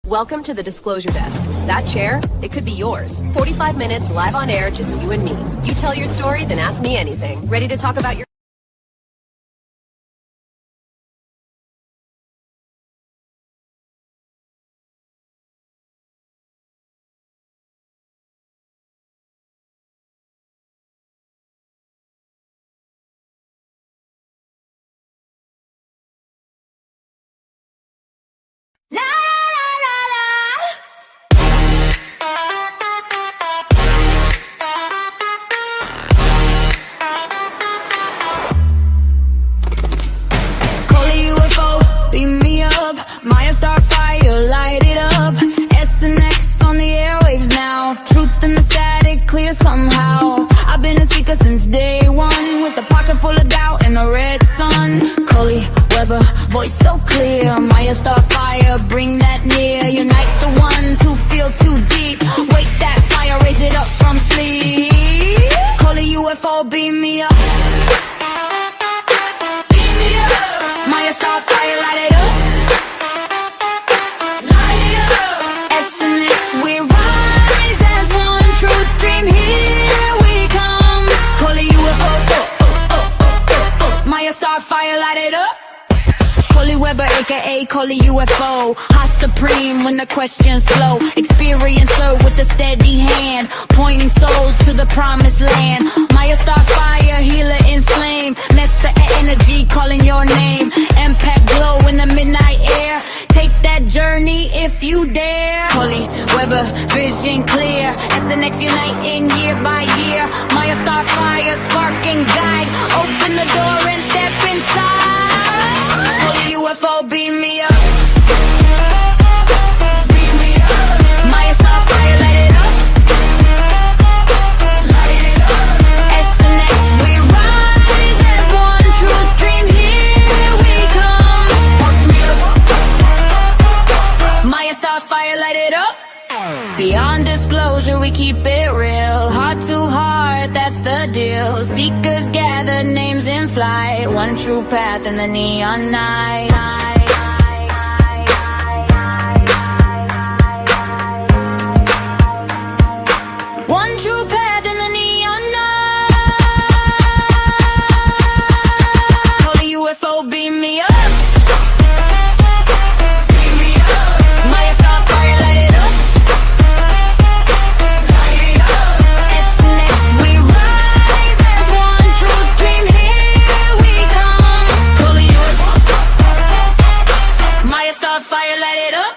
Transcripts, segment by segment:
Welcome to the Disclosure Desk. That chair, it could be yours. 45 minutes live on air, just you and me. You tell your story, then ask me anything. Ready to talk about your... ColeyUFO, beam me up. Maya start fire, light it up. S and X on the airwaves now. Truth in the static, clear somehow. I've been a seeker since day one, with a pocket full of doubt and a red sun. Coley, Weber, voice so clear. Maya start fire, bring that near. Unite the ones who feel too deep. Wake that fire, raise it up from sleep. ColeyUFO, beam me up. Maya star fire, light it up. Light it up. S and X, we rise as one. Truth dream, here we come. ColeyUFO, Maya star fire, light it up. Coley Weber, aka ColeyUFO, hot supreme when the questions flow. Experiencer with a steady hand, pointing souls to the promised land. Maya star fire, healer in flame. Master energy, calling your name. Impact glow in the midnight air. Take that journey if you dare. Coley Weber, vision clear. SNX uniting year by year. Maya star fire, spark and guide. Open the door and step inside. ColeyUFO, beam me up. Beam me up. Maya star fire, light it up. Light it up. S and X, we rise as one. Truth dream, here we come. Maya star fire, light it up. Beyond disclosure, we keep it real. Heart to heart, that's the deal. Seekers gather, names in flight. One true path in the neon night. One true path in the neon night. ColeyUFO, beam me up. Beam me up. Maya star fire, light it up. Light it up. S and X, we rise as one. Truth dream, here we come. ColeyUFO, Maya star fire, light it up.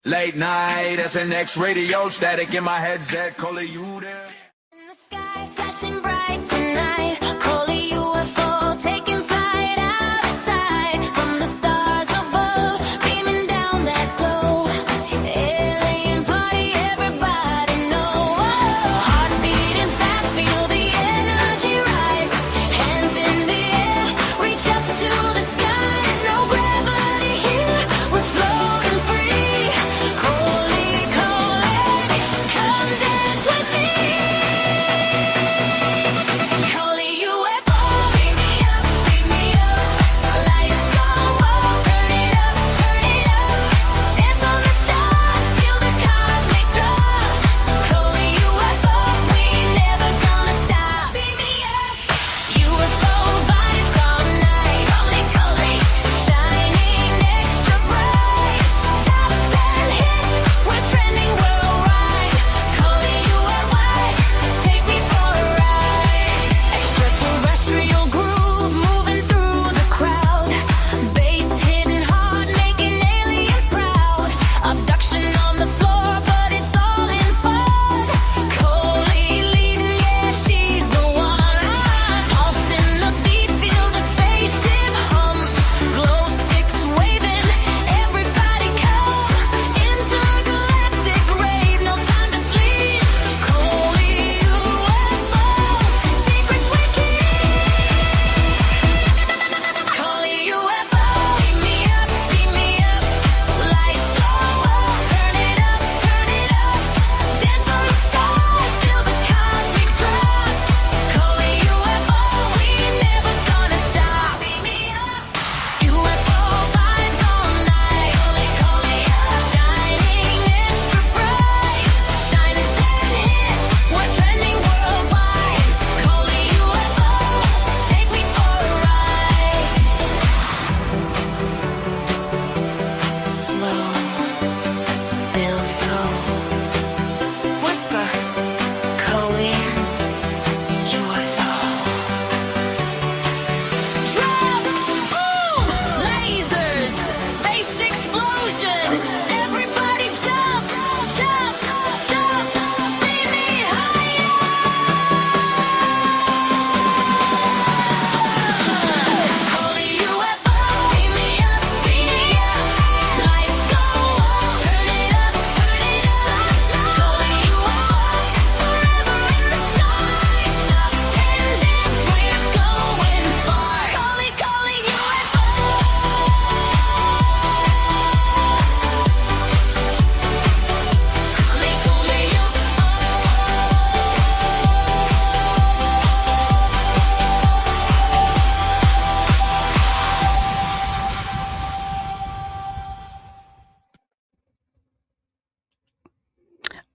Late night, SNX radio, static in my headset, Coley, you there? In the sky, flashing bright tonight. ColeyUFO, taking flight out of sight. From the stars above, beaming down that glow. Alien party, everybody know. Heart beating fast, feel the energy rise. Hands in the air, reach up to the skies. No gravity here, we're floating free. Coley, come dance with me. Coley,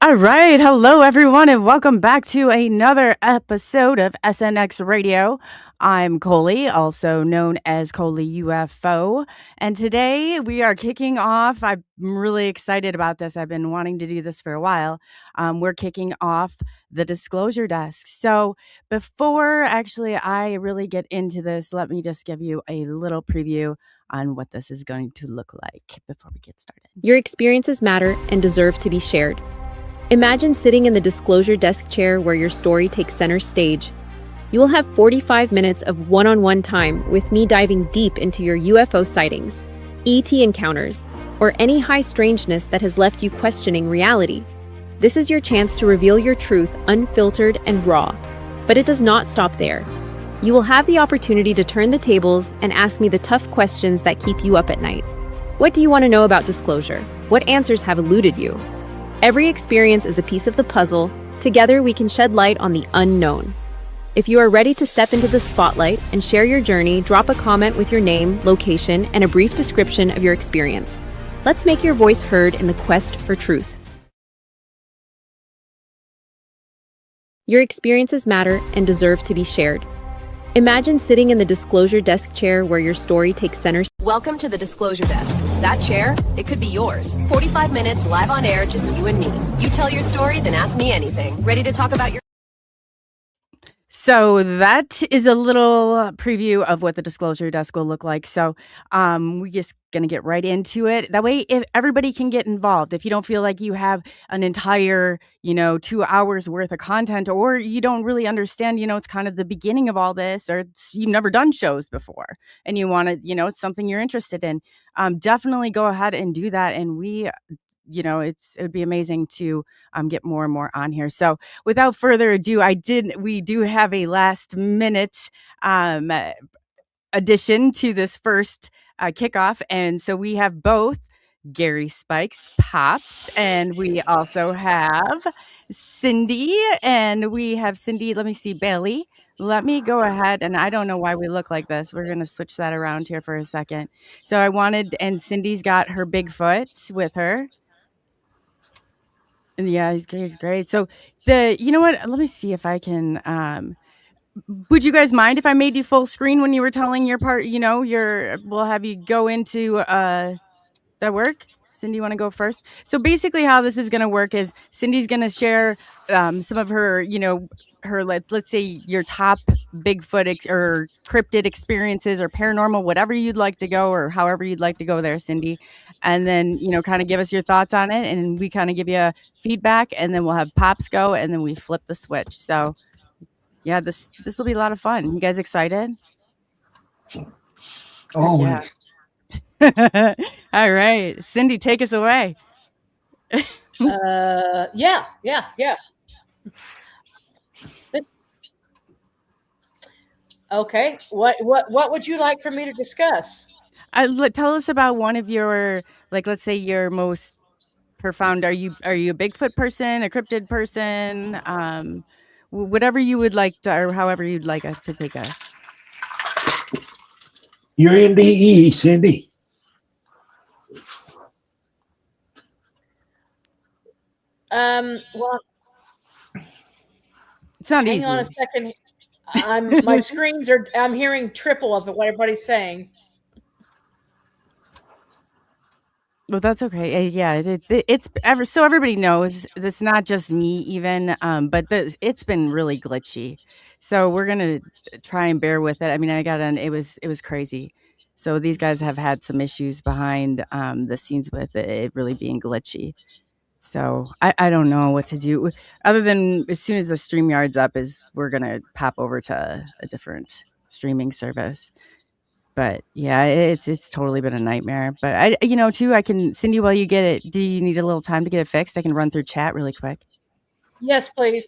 All right. Hello, everyone, and welcome back to another episode of SNX Radio. I'm Coley, also known as ColeyUFO. And today we are kicking off. I'm really excited about this. I've been wanting to do this for a while. We're kicking off the Disclosure Desk. So before actually I really get into this, let me just give you a little preview on what this is going to look like before we get started. Your experiences matter and deserve to be shared. Imagine sitting in the Disclosure Desk chair where your story takes center stage. You will have 45 minutes of one-on-one time with me diving deep into your UFO sightings, ET encounters, or any high strangeness that has left you questioning reality. This is your chance to reveal your truth unfiltered and raw. But it does not stop there. You will have the opportunity to turn the tables and ask me the tough questions that keep you up at night. What do you want to know about disclosure? What answers have eluded you? Every experience is a piece of the puzzle. Together, we can shed light on the unknown. If you are ready to step into the spotlight and share your journey, drop a comment with your name, location, and a brief description of your experience. Let's make your voice heard in the quest for truth. Your experiences matter and deserve to be shared. Imagine sitting in the Disclosure Desk chair where your story takes center. Welcome to the Disclosure Desk. That chair, it could be yours. 45 minutes live on air, just you and me. You tell your story, then ask me anything. Ready to talk about your... So that is a little preview of what the Disclosure Desk will look like. So we're just going to get right into it. That way, if everybody can get involved. If you don't feel like you have an entire, 2 hours worth of content, or you don't really understand, it's kind of the beginning of all this, or you've never done shows before and you want to, it's something you're interested in, definitely go ahead and do that. And it would be amazing to get more and more on here. So without further ado, we do have a last minute addition to this first kickoff. And so we have both Gary Spikes Pops, and we also have Cyndy, let me see, Bailey. Let me go ahead, and I don't know why we look like this. We're going to switch that around here for a second. So and Cindy's got her Bigfoot with her. Yeah, he's great. So you know what? Let me see if I can. Would you guys mind if I made you full screen when you were telling your part? We'll have you go into that work. Cyndy, you want to go first? So basically, how this is going to work is Cindy's going to share some of her, let's say your top Bigfoot or cryptid experiences or paranormal, whatever you'd like to go, or however you'd like to go there, Cyndy. And then, kind of give us your thoughts on it, and we kind of give you feedback, and then we'll have Pops go, and then we flip the switch. So yeah, this will be a lot of fun. You guys excited? Always. Yeah. All right, Cyndy, take us away. Yeah. Okay. What would you like for me to discuss? Tell us about one of your, let's say your most profound. Are you a Bigfoot person, a cryptid person? Whatever you would like to, or however you'd like to take us. You're in DE, Cyndy. Well, It's not easy. hang on a second. My screens are. I'm hearing triple of what everybody's saying. Well, that's okay. Yeah, it's so everybody knows it's not just me, even. But it's been really glitchy. So we're gonna try and bear with it. I mean, it was crazy. So these guys have had some issues behind the scenes with it really being glitchy. So I don't know what to do other than as soon as the StreamYard's up, we're gonna pop over to a different streaming service. But yeah, it's totally been a nightmare. But Cyndy, while you get it, do you need a little time to get it fixed? I can run through chat really quick. Yes, please.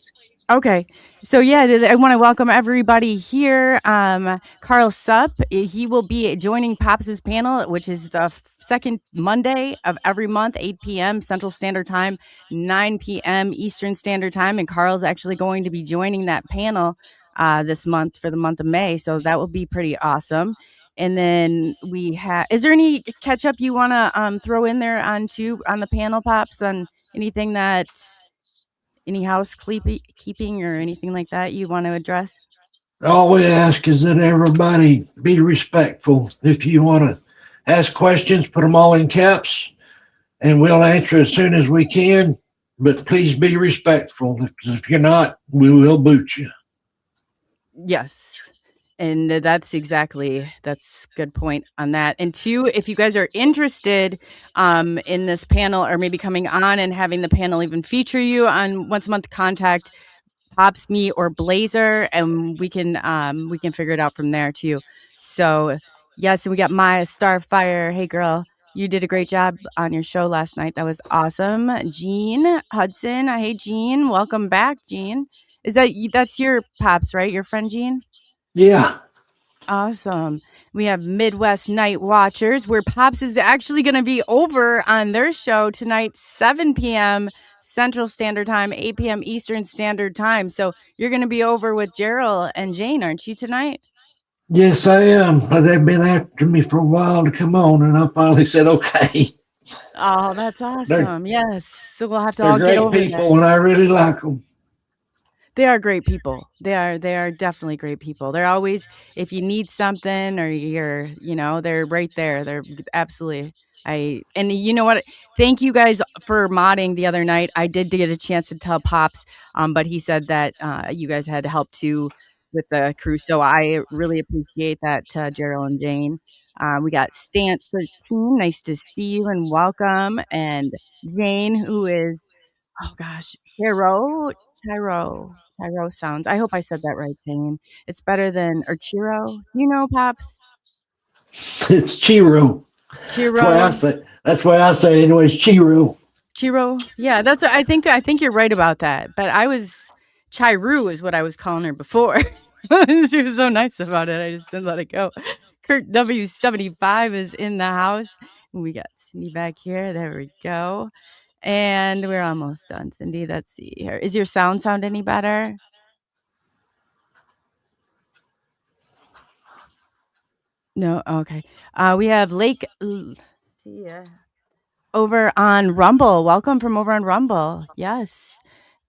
Okay. So yeah, I want to welcome everybody here. Carl Supp, he will be joining Pops' panel, which is the second Monday of every month, 8 p.m. Central Standard Time, 9 p.m. Eastern Standard Time. And Carl's actually going to be joining that panel this month for the month of May. So that will be pretty awesome. And then is there any catch up you want to throw in there on the panel, Pops, on anything that any housekeeping or anything like that you want to address? All we ask is that everybody be respectful. If you want to ask questions, put them all in caps, and we'll answer as soon as we can. But please be respectful. If you're not, we will boot you. Yes. And that's good point on that. And two, if you guys are interested in this panel or maybe coming on and having the panel even feature you on once a month, contact Pops, me, or Blazer, and we can figure it out from there too. So yes, and we got Maya Starfire. Hey girl, you did a great job on your show last night. That was awesome. Jean Hudson. Hey Jean, welcome back, Jean. That's your Pops, right? Your friend Jean? Yeah. Awesome. We have Midwest Night Watchers, where Pops is actually going to be over on their show tonight, 7 p.m. Central Standard Time, 8 p.m. Eastern Standard Time. So you're going to be over with Gerald and Jane, aren't you, tonight? Yes, I am. But they've been after me for a while to come on, and I finally said, okay. Oh, that's awesome. Yes. So we'll have to all They're get over great people, and I really like them. They are great people. They are definitely great people. They're always, if you need something or they're right there. They're absolutely. And you know what? Thank you guys for modding the other night. I did get a chance to tell Pops, but he said that you guys had help too with the crew. So I really appreciate that, Gerald and Jane. We got Stance 13. Nice to see you and welcome. And Jane, who is, oh gosh, Chiro sounds. I hope I said that right, Jane. It's better than or Chiro. You know, Pops? It's Chiro. Chiro. That's why I say it anyways, Chiro. Chiro. Yeah, I think you're right about that. But Chiru is what I was calling her before. She was so nice about it. I just didn't let it go. Kurt W75 is in the house. We got Cyndy back here. There we go. And we're almost done, Cyndy. Let's see here. Is your sound any better? No? Okay. We have Lake over on Rumble. Welcome from over on Rumble. Yes.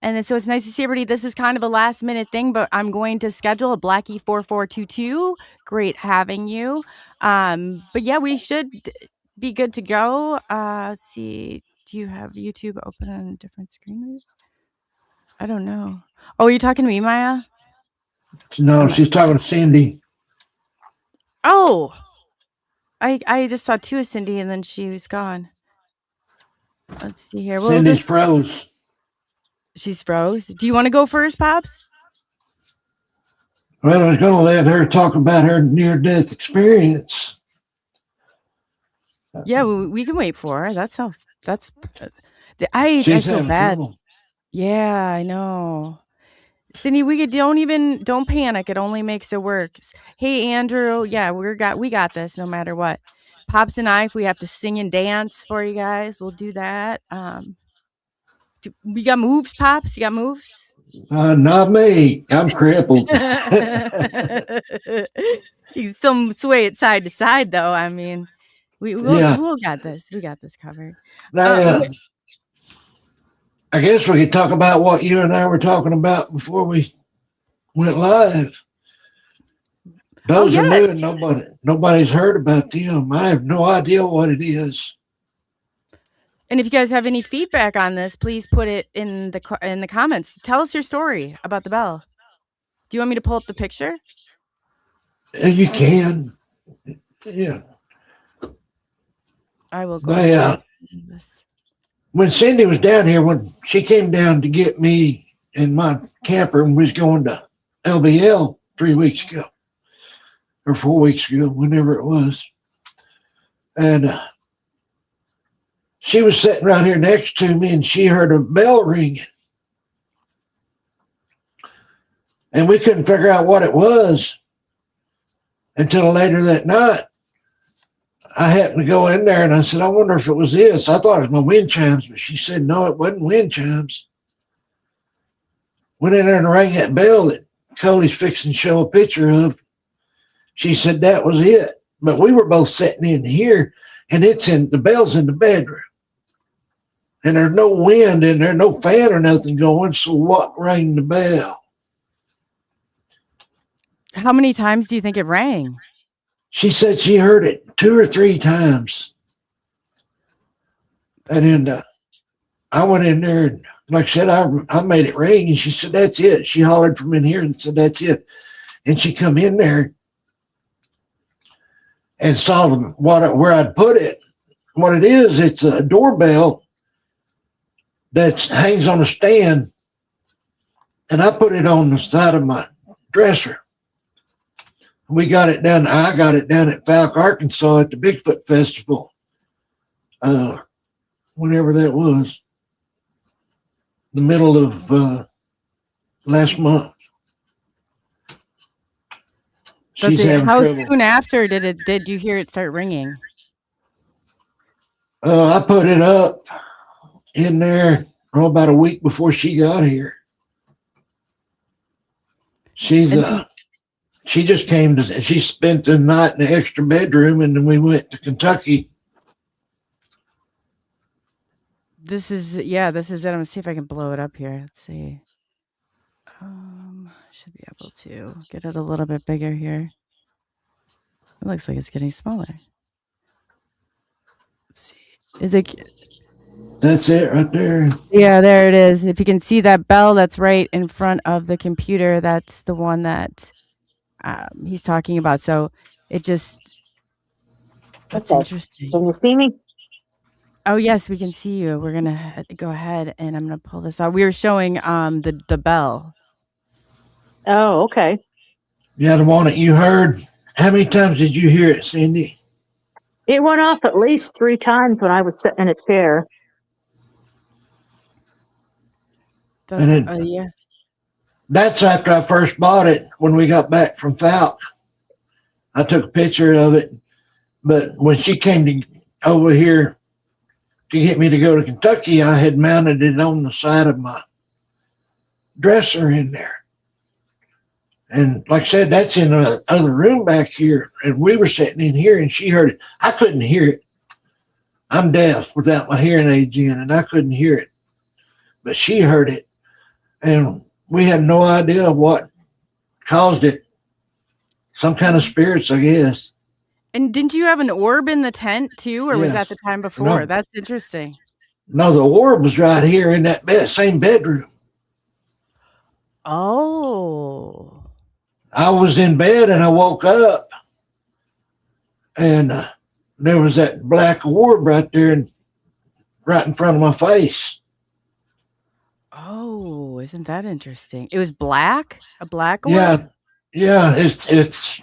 And so it's nice to see everybody. This is kind of a last minute thing, but I'm going to schedule a Blackie 4422. Great having you. But yeah, we should be good to go. Let's see. Do you have YouTube open on a different screen? Maybe? I don't know. Oh, are you talking to me, Maya? No, she's talking to Cyndy. Oh, I just saw two of Cyndy and then she was gone. Let's see here. Cindy's froze. She's froze. Do you want to go first, Pops? Well, I was going to let her talk about her near-death experience. Yeah, we can wait for her. I feel bad. Trouble. Yeah, I know. Cyndy, don't panic. It only makes it worse. Hey, Andrew. Yeah, we got this no matter what. Pops and I, if we have to sing and dance for you guys, we'll do that. We got moves, Pops? You got moves? Not me. I'm crippled. You can sway it side to side, though. I mean, we'll got this. We got this covered. Now, I guess we could talk about what you and I were talking about before we went live. Those are new and nobody's heard about them. I have no idea what it is. And if you guys have any feedback on this, please put it in the comments. Tell us your story about the bell. Do you want me to pull up the picture? You can. Yeah. I will go. When Cyndy was down here, when she came down to get me in my camper and was going to LBL 3 weeks ago, or 4 weeks ago, whenever it was. And she was sitting right here next to me and she heard a bell ringing. And we couldn't figure out what it was until later that night. I happened to go in there and I said, I wonder if it was this. I thought it was my wind chimes, but she said, no, it wasn't wind chimes. Went in there and rang that bell that Coley's fixing to show a picture of. She said that was it. But we were both sitting in here and the bell's in the bedroom. and there's no wind and there's no fan or nothing going. So what rang the bell? How many times do you think it rang? She said she heard it 2 or 3 times. And then I went in there, and like I said, I made it ring, and she said, that's it. She hollered from in here and said, that's it. And she come in there and saw where I'd put it. What it is, it's a doorbell that hangs on a stand, and I put it on the side of my dresser. I got it down at Falk, Arkansas at the Bigfoot Festival. Whenever that was, the middle of last month. She's having How trouble. soon after did you hear it start ringing? I put it up in there about a week before she got here. She just came to. She spent the night in the extra bedroom, and then we went to Kentucky. This is it. I'm gonna see if I can blow it up here. Let's see. Should be able to get it a little bit bigger here. It looks like it's getting smaller. Let's see. Is it? That's it right there. Yeah, there it is. If you can see that bell that's right in front of the computer, that's the one that he's talking about. So it just, that's interesting. Can you see me? Oh, yes, we can see you. We're going to go ahead and I'm going to pull this out. We were showing the bell. Oh, okay. Yeah, the one that you heard. How many times did you hear it, Cyndy? It went off at least 3 times when I was sitting in a chair. Yeah. That's after I first bought it when we got back from Falk. I took a picture of it. But when she came over here to get me to go to Kentucky, I had mounted it on the side of my dresser in there. And like I said, that's in the other room back here. And we were sitting in here and she heard it. I couldn't hear it. I'm deaf without my hearing aids in, and I couldn't hear it. But she heard it. And we had no idea what caused it. Some kind of spirits, I guess. And didn't you have an orb in the tent too, or was Yes. that the time before? No. That's interesting. No, the orb was right here in that same bedroom. Oh. I was in bed and I woke up, and there was that black orb right there, right in front of my face. Oh, isn't that interesting? It was black? A black orb? Yeah. It's.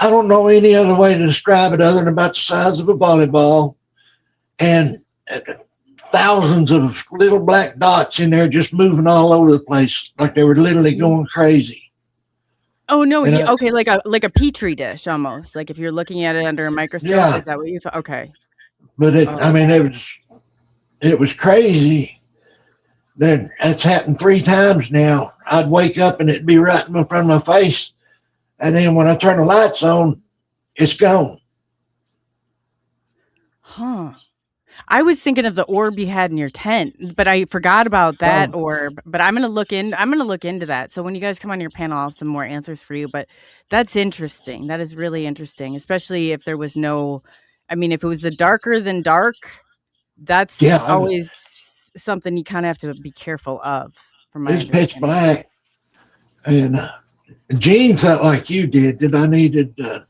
I don't know any other way to describe it other than about the size of a volleyball, and thousands of little black dots in there just moving all over the place like they were literally going crazy. Oh no! And Okay, like a petri dish almost. Like if you're looking at it under a microscope, Yeah. is that what you thought? Okay. But it was crazy. That's happened 3 times now. I'd wake up and it'd be right in front of my face, and then when I turn the lights on, it's gone. Huh. I was thinking of the orb you had in your tent, but I forgot about that orb. But I'm gonna look into that. So when you guys come on your panel, I'll have some more answers for you. But that's interesting. That is really interesting, especially if there was no. I mean, if it was the darker than dark, that's always something you kind of have to be careful of. From my It's pitch black, and Gene felt like you did that I needed to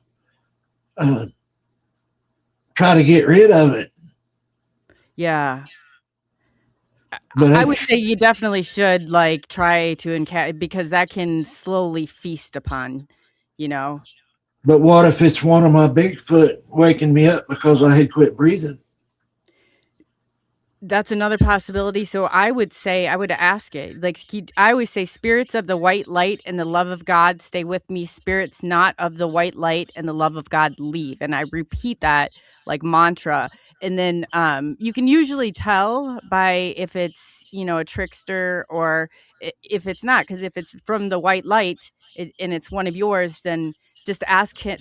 try to get rid of it. Yeah. But I would say you definitely should try to because that can slowly feast upon, But what if it's one of my Bigfoot waking me up because I had quit breathing? That's another possibility. So I would ask it. I always say, spirits of the white light and the love of God, stay with me. Spirits not of the white light and the love of God, leave. And I repeat that like mantra. And then you can usually tell by if it's, a trickster or if it's not. Because if it's from the white light and it's one of yours, then just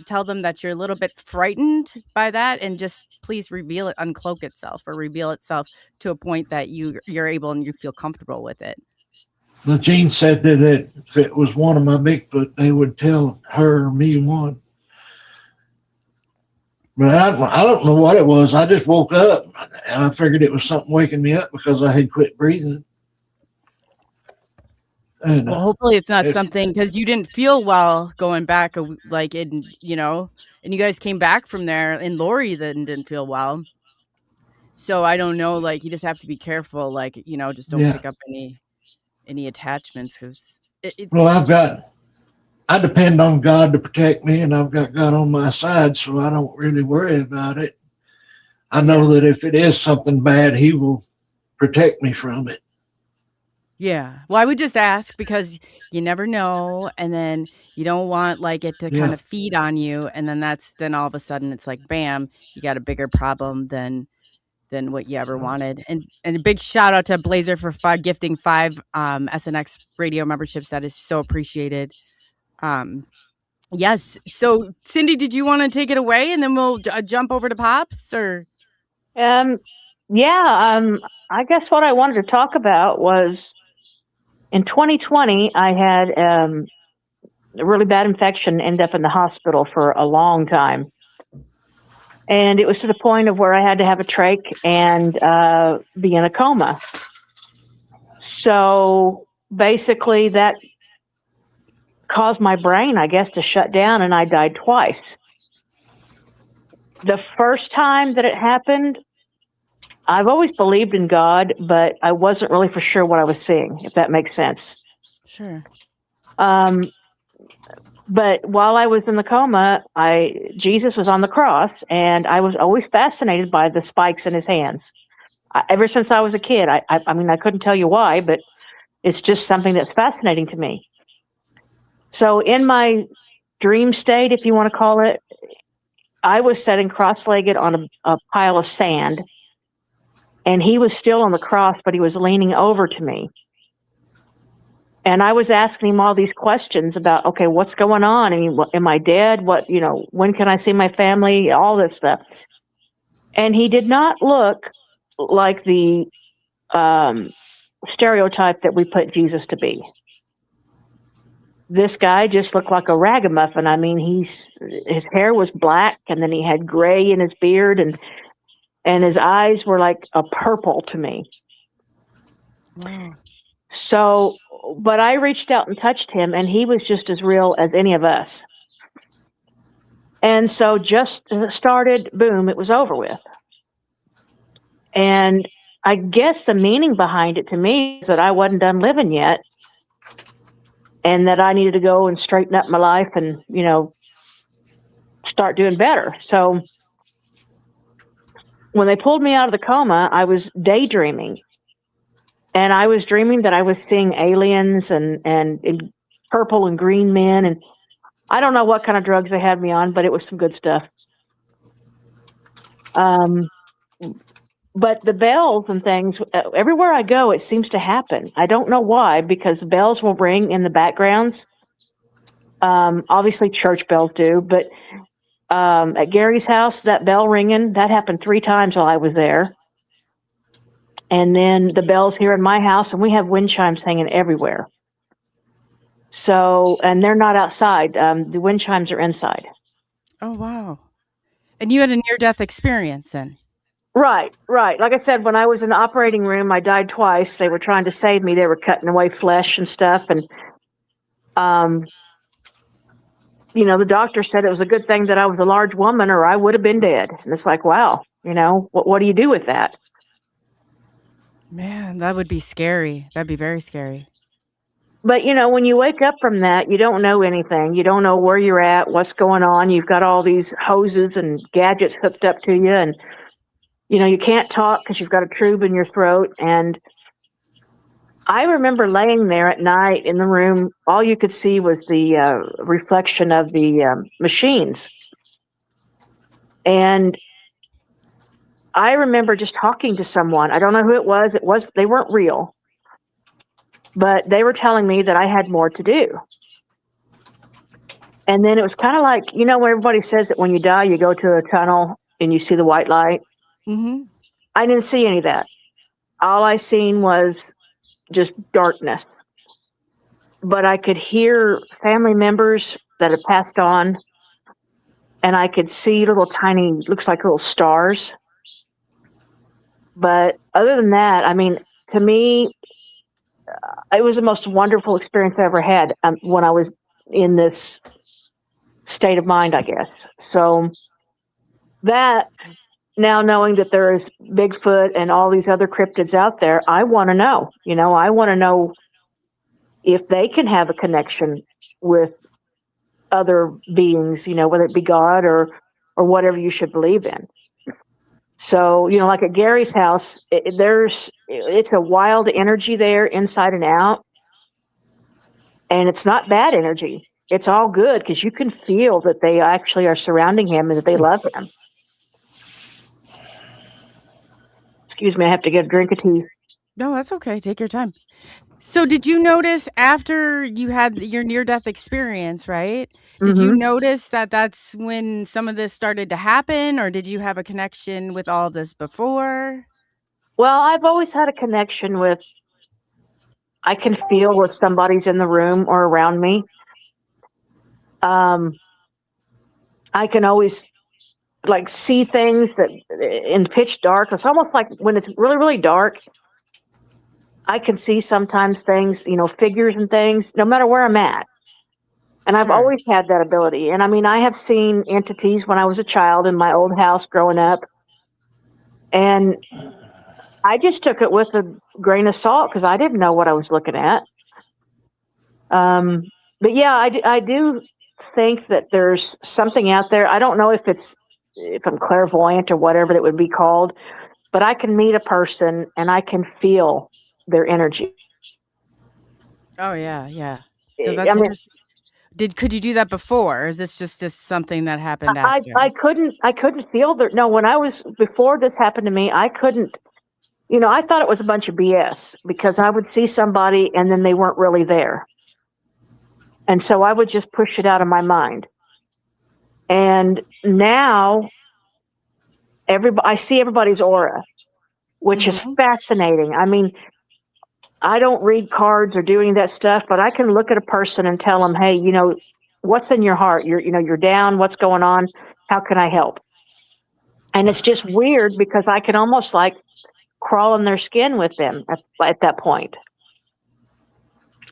tell them that you're a little bit frightened by that and just please reveal it, uncloak itself, or reveal itself to a point that you're able and you feel comfortable with it. The Gene said that if it was one of my Bigfoot, they would tell her or me one. But I don't know what it was. I just woke up and I figured it was something waking me up because I had quit breathing. And, well, hopefully it's not something, because you didn't feel well going back, like, and you guys came back from there, and Lori then didn't feel well. So I don't know, like, you just have to be careful, like, just don't pick up any attachments, because well, I depend on God to protect me, and I've got God on my side, so I don't really worry about it. I know that if it is something bad, he will protect me from it. Yeah. Well, I would just ask, because you never know, and then you don't want like it to kind of feed on you, and then all of a sudden it's like, bam, you got a bigger problem than what you ever wanted. And a big shout out to Blazer for gifting 5 SNX radio memberships. That is so appreciated. Yes. So Cyndy, did you want to take it away, and then we'll jump over to Pops? Or I guess what I wanted to talk about was, in 2020, I had a really bad infection, ended up in the hospital for a long time. And it was to the point of where I had to have a trach and be in a coma. So basically that caused my brain, I guess, to shut down, and I died twice. The first time that it happened, I've always believed in God, but I wasn't really for sure what I was seeing, if that makes sense. Sure. But while I was in the coma, Jesus was on the cross, and I was always fascinated by the spikes in his hands. Ever since I was a kid, I mean, I couldn't tell you why, but it's just something that's fascinating to me. So in my dream state, if you want to call it, I was sitting cross-legged on a pile of sand, and he was still on the cross, but he was leaning over to me. And I was asking him all these questions about, okay, what's going on? I mean, am I dead? When can I see my family? All this stuff. And he did not look like the stereotype that we put Jesus to be. This guy just looked like a ragamuffin. I mean, his hair was black, and then he had gray in his beard, and his eyes were like a purple to me. Wow. So, but I reached out and touched him, and he was just as real as any of us. And so just as it started, boom, it was over with. And I guess the meaning behind it to me is that I wasn't done living yet, and that I needed to go and straighten up my life and, start doing better. So when they pulled me out of the coma, I was daydreaming. And I was dreaming that I was seeing aliens and purple and green men. And I don't know what kind of drugs they had me on, but it was some good stuff. But the bells and things, everywhere I go, it seems to happen. I don't know why, because the bells will ring in the backgrounds. Obviously, church bells do. But at Gary's house, that bell ringing, that happened 3 times while I was there. And then the bells here in my house, and we have wind chimes hanging everywhere. So, and they're not outside. The wind chimes are inside. Oh, wow. And you had a near-death experience then? Right. Like I said, when I was in the operating room, I died twice. They were trying to save me. They were cutting away flesh and stuff. And, the doctor said it was a good thing that I was a large woman, or I would have been dead. And it's like, wow, what do you do with that? Man, that would be scary. That'd be very scary. But, when you wake up from that, you don't know anything. You don't know where you're at, what's going on. You've got all these hoses and gadgets hooked up to you. And, you can't talk because you've got a tube in your throat. And I remember laying there at night in the room. All you could see was the reflection of the machines. And I remember just talking to someone. I don't know who it was. They weren't real. But they were telling me that I had more to do. And then it was kind of like, when everybody says that when you die, you go to a tunnel and you see the white light. Mm-hmm. I didn't see any of that. All I seen was just darkness. But I could hear family members that had passed on, and I could see little tiny, looks like little stars. But other than that, I mean, to me, it was the most wonderful experience I ever had when I was in this state of mind, I guess. So that, now knowing that there is Bigfoot and all these other cryptids out there, I want to know. I want to know if they can have a connection with other beings, whether it be God or whatever you should believe in. So, like at Gary's house, it's a wild energy there inside and out. And it's not bad energy. It's all good because you can feel that they actually are surrounding him and that they love him. Excuse me, I have to get a drink of tea. No, that's okay. Take your time. So did you notice after you had your near-death experience, right? Did you notice that that's when some of this started to happen, or did you have a connection with all this before? Well, I've always had a connection with, I can feel if somebody's in the room or around me. I can always see things that in pitch dark. It's almost like when it's really, really dark, I can see sometimes things, figures and things, no matter where I'm at. And I've always had that ability. And I mean, I have seen entities when I was a child in my old house growing up. And I just took it with a grain of salt because I didn't know what I was looking at. But yeah, I do think that there's something out there. I don't know if I'm clairvoyant or whatever it would be called, but I can meet a person and I can feel their energy. Oh yeah. So that's interesting. Could you do that before? Or is this just something that happened after? I couldn't feel that. No, before this happened to me, I couldn't, I thought it was a bunch of BS because I would see somebody and then they weren't really there. And so I would just push it out of my mind. And now I see everybody's aura, which is fascinating. I mean, I don't read cards or do any of that stuff, but I can look at a person and tell them, hey, what's in your heart? You're down. What's going on? How can I help? And it's just weird because I can almost crawl in their skin with them at that point.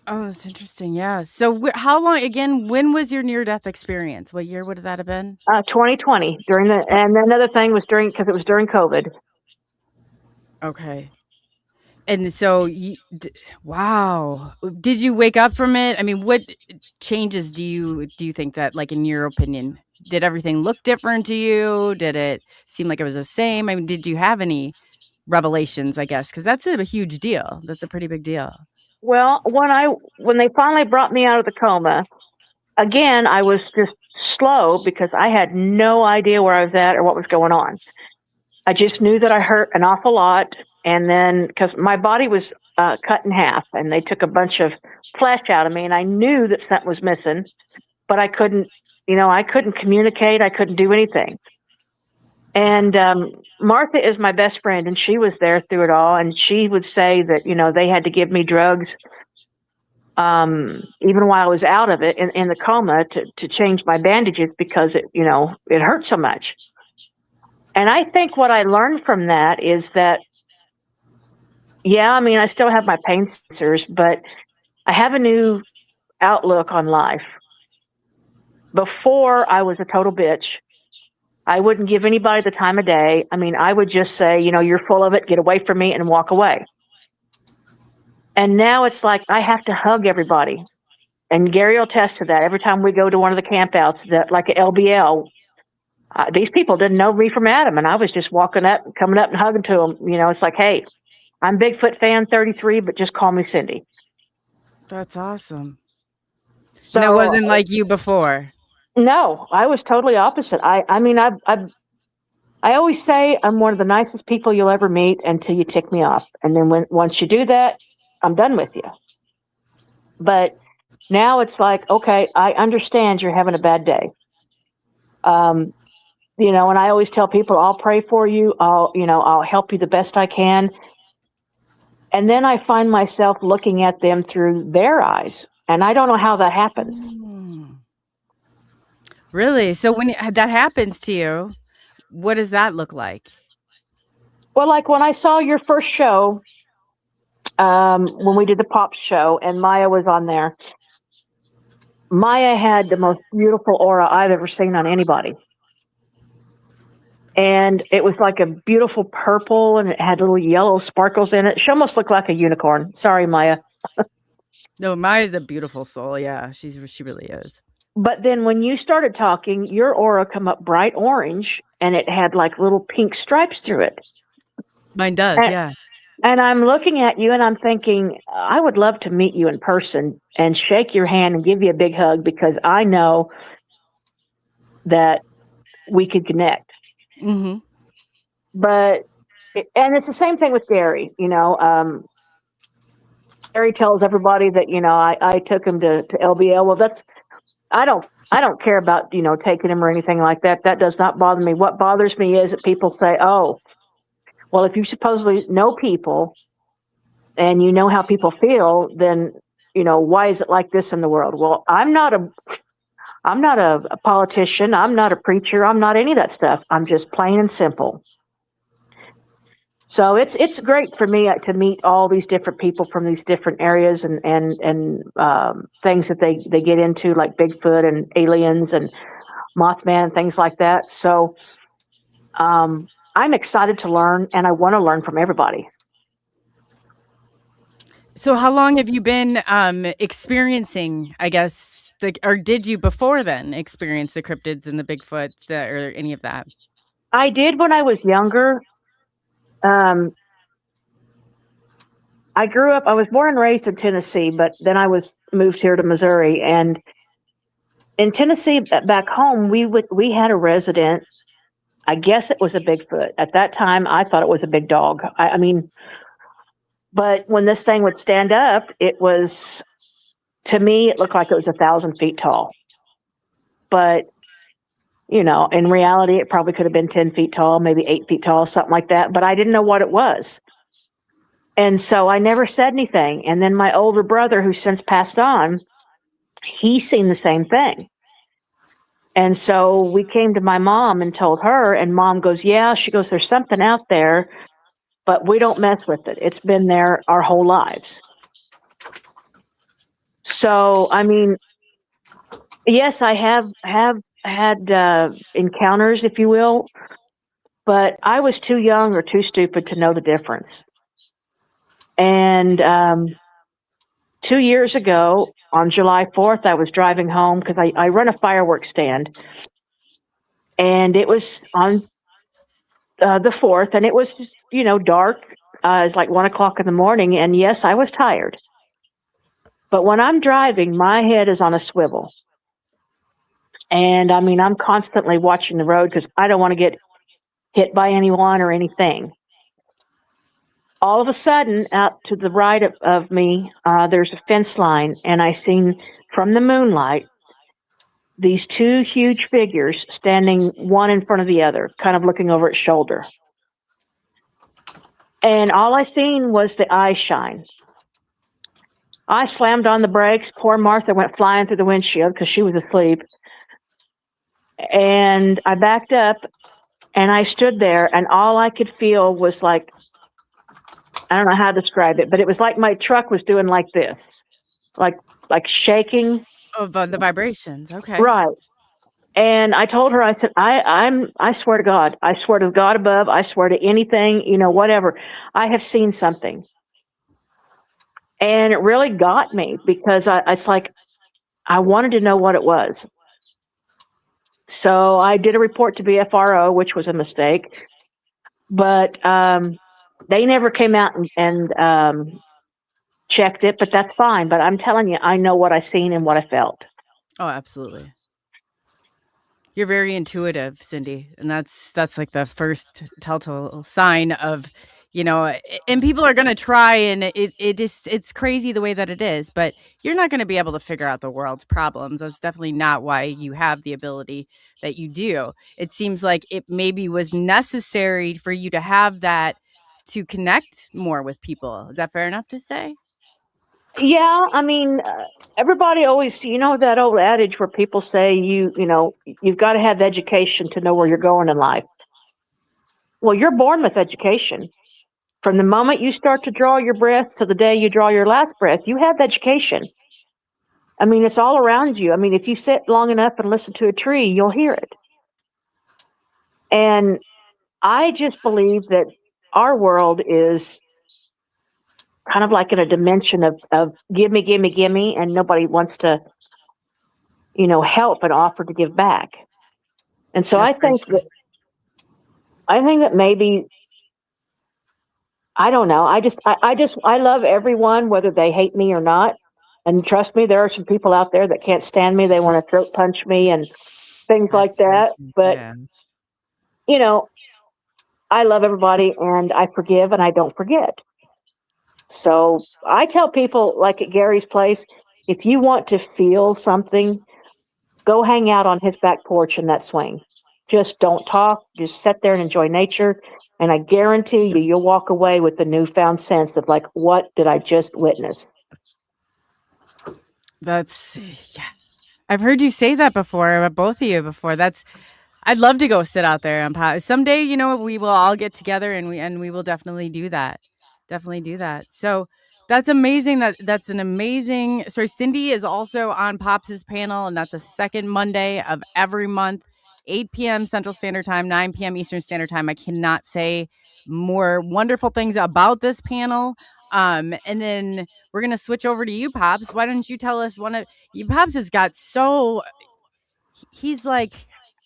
Oh, that's interesting. Yeah. So how long, again, when was your near-death experience? What year would that have been? 2020 and another thing was because it was during COVID. Okay. And so, wow. Did you wake up from it? I mean, what changes do you think that, in your opinion, did everything look different to you? Did it seem like it was the same? I mean, did you have any revelations, I guess? Because that's a huge deal. That's a pretty big deal. Well, when they finally brought me out of the coma, again, I was just slow because I had no idea where I was at or what was going on. I just knew that I hurt an awful lot. And then, because my body was cut in half and they took a bunch of flesh out of me and I knew that something was missing, but I couldn't communicate. I couldn't do anything. And Martha is my best friend and she was there through it all. And she would say that, they had to give me drugs even while I was out of it in the coma to change my bandages because it hurt so much. And I think what I learned from that is that, yeah, I mean, I still have my pain sensors, but I have a new outlook on life. Before, I was a total bitch. I wouldn't give anybody the time of day. I mean, I would just say, you're full of it, get away from me, and walk away. And now it's like I have to hug everybody. And Gary will attest to that. Every time we go to one of the campouts, like at LBL, these people didn't know me from Adam, and I was just coming up and hugging to them. It's like, hey, I'm Bigfoot fan 33, but just call me Cyndy. That's awesome. So that wasn't like you before. No, I was totally opposite. I mean, I always say I'm one of the nicest people you'll ever meet until you tick me off, and then once you do that, I'm done with you. But now it's like, okay, I understand you're having a bad day. And I always tell people, I'll pray for you. I'll help you the best I can. And then I find myself looking at them through their eyes. And I don't know how that happens. Really? So when that happens to you, what does that look like? Well, like when I saw your first show, when we did the pop show and Maya was on there, Maya had the most beautiful aura I've ever seen on anybody. And it was like a beautiful purple, and it had little yellow sparkles in it. She almost looked like a unicorn. Sorry, Maya. No, Maya's a beautiful soul. Yeah, she really is. But then when you started talking, your aura come up bright orange, and it had like little pink stripes through it. Mine does, yeah. And I'm looking at you, and I'm thinking, I would love to meet you in person and shake your hand and give you a big hug, because I know that we could connect. Mm-hmm. And it's the same thing with Gary. Gary tells everybody that I took him to LBL. Well, I don't care about taking him or anything like that. That does not bother me. What bothers me is that people say, "Oh, well, if you supposedly know people and you know how people feel, then why is it like this in the world?" Well, I'm not a politician. I'm not a preacher. I'm not any of that stuff. I'm just plain and simple. So it's great for me to meet all these different people from these different areas and things that they get into, like Bigfoot and aliens and Mothman and things like that. So I'm excited to learn, and I want to learn from everybody. So how long have you been experiencing, I guess, or did you before then experience the cryptids and the Bigfoots or any of that? I did when I was younger. I was born and raised in Tennessee, but then I moved here to Missouri. And in Tennessee, back home, we had a resident. I guess it was a Bigfoot. At that time, I thought it was a big dog. I mean, but when this thing would stand up, to me, it looked like it was 1,000 feet tall. But, in reality, it probably could have been 10 feet tall, maybe 8 feet tall, something like that. But I didn't know what it was. And so I never said anything. And then my older brother, who's since passed on, he's seen the same thing. And so we came to my mom and told her, and Mom goes, yeah, she goes, there's something out there, but we don't mess with it. It's been there our whole lives. So, I mean, yes, I have had encounters, if you will, but I was too young or too stupid to know the difference. And 2 years ago, on July 4th, I was driving home because I run a fireworks stand. And it was on the 4th, and it was, dark. It's like 1 o'clock in the morning. And yes, I was tired. But when I'm driving, my head is on a swivel. And I mean, I'm constantly watching the road because I don't want to get hit by anyone or anything. All of a sudden, out to the right of me, there's a fence line, and I seen from the moonlight these two huge figures standing one in front of the other, kind of looking over its shoulder. And all I seen was the eye shine. I slammed on the brakes. Poor Martha went flying through the windshield because she was asleep. And I backed up, and I stood there, and all I could feel was like, I don't know how to describe it, but it was like my truck was doing like this, like shaking. Oh, the vibrations. Okay. Right. And I told her, I said, I swear to God, I swear to God above, I swear to anything, whatever. I have seen something. And it really got me because it's like, I wanted to know what it was. So I did a report to BFRO, which was a mistake, but they never came out and checked it, but that's fine. But I'm telling you, I know what I seen and what I felt. Oh, absolutely. You're very intuitive, Cyndy, and that's like the first telltale sign of, and people are going to try, and it's crazy the way that it is, but you're not going to be able to figure out the world's problems. That's definitely not why you have the ability that you do. It seems like it maybe was necessary for you to have that to connect more with people. Is that fair enough to say? Yeah, I mean, everybody always, that old adage where people say you've got to have education to know where you're going in life. Well, you're born with education. From the moment you start to draw your breath to the day you draw your last breath, you have education. I mean, it's all around you. I mean, if you sit long enough and listen to a tree, you'll hear it. And I just believe that our world is kind of like in a dimension of give me, give me, give me, and nobody wants to, help and offer to give back. And so I think that maybe, I don't know. I love everyone, whether they hate me or not. And trust me, there are some people out there that can't stand me. They want to throat punch me and things like that. But, I love everybody, and I forgive and I don't forget. So I tell people, like at Gary's place, if you want to feel something, go hang out on his back porch in that swing. Just don't talk. Just sit there and enjoy nature. And I guarantee you'll walk away with the newfound sense of like, what did I just witness? I've heard you say that before, both of you before. I'd love to go sit out there and someday, we will all get together and we will definitely do that. Definitely do that. So that's amazing. That's an amazing story. Cyndy is also on Pops's panel, and that's a second Monday of every month, 8 p.m. Central Standard Time, 9 p.m. Eastern Standard Time. I cannot say more wonderful things about this panel. And then we're going to switch over to you, Pops. Why don't you tell us Pops has got he's like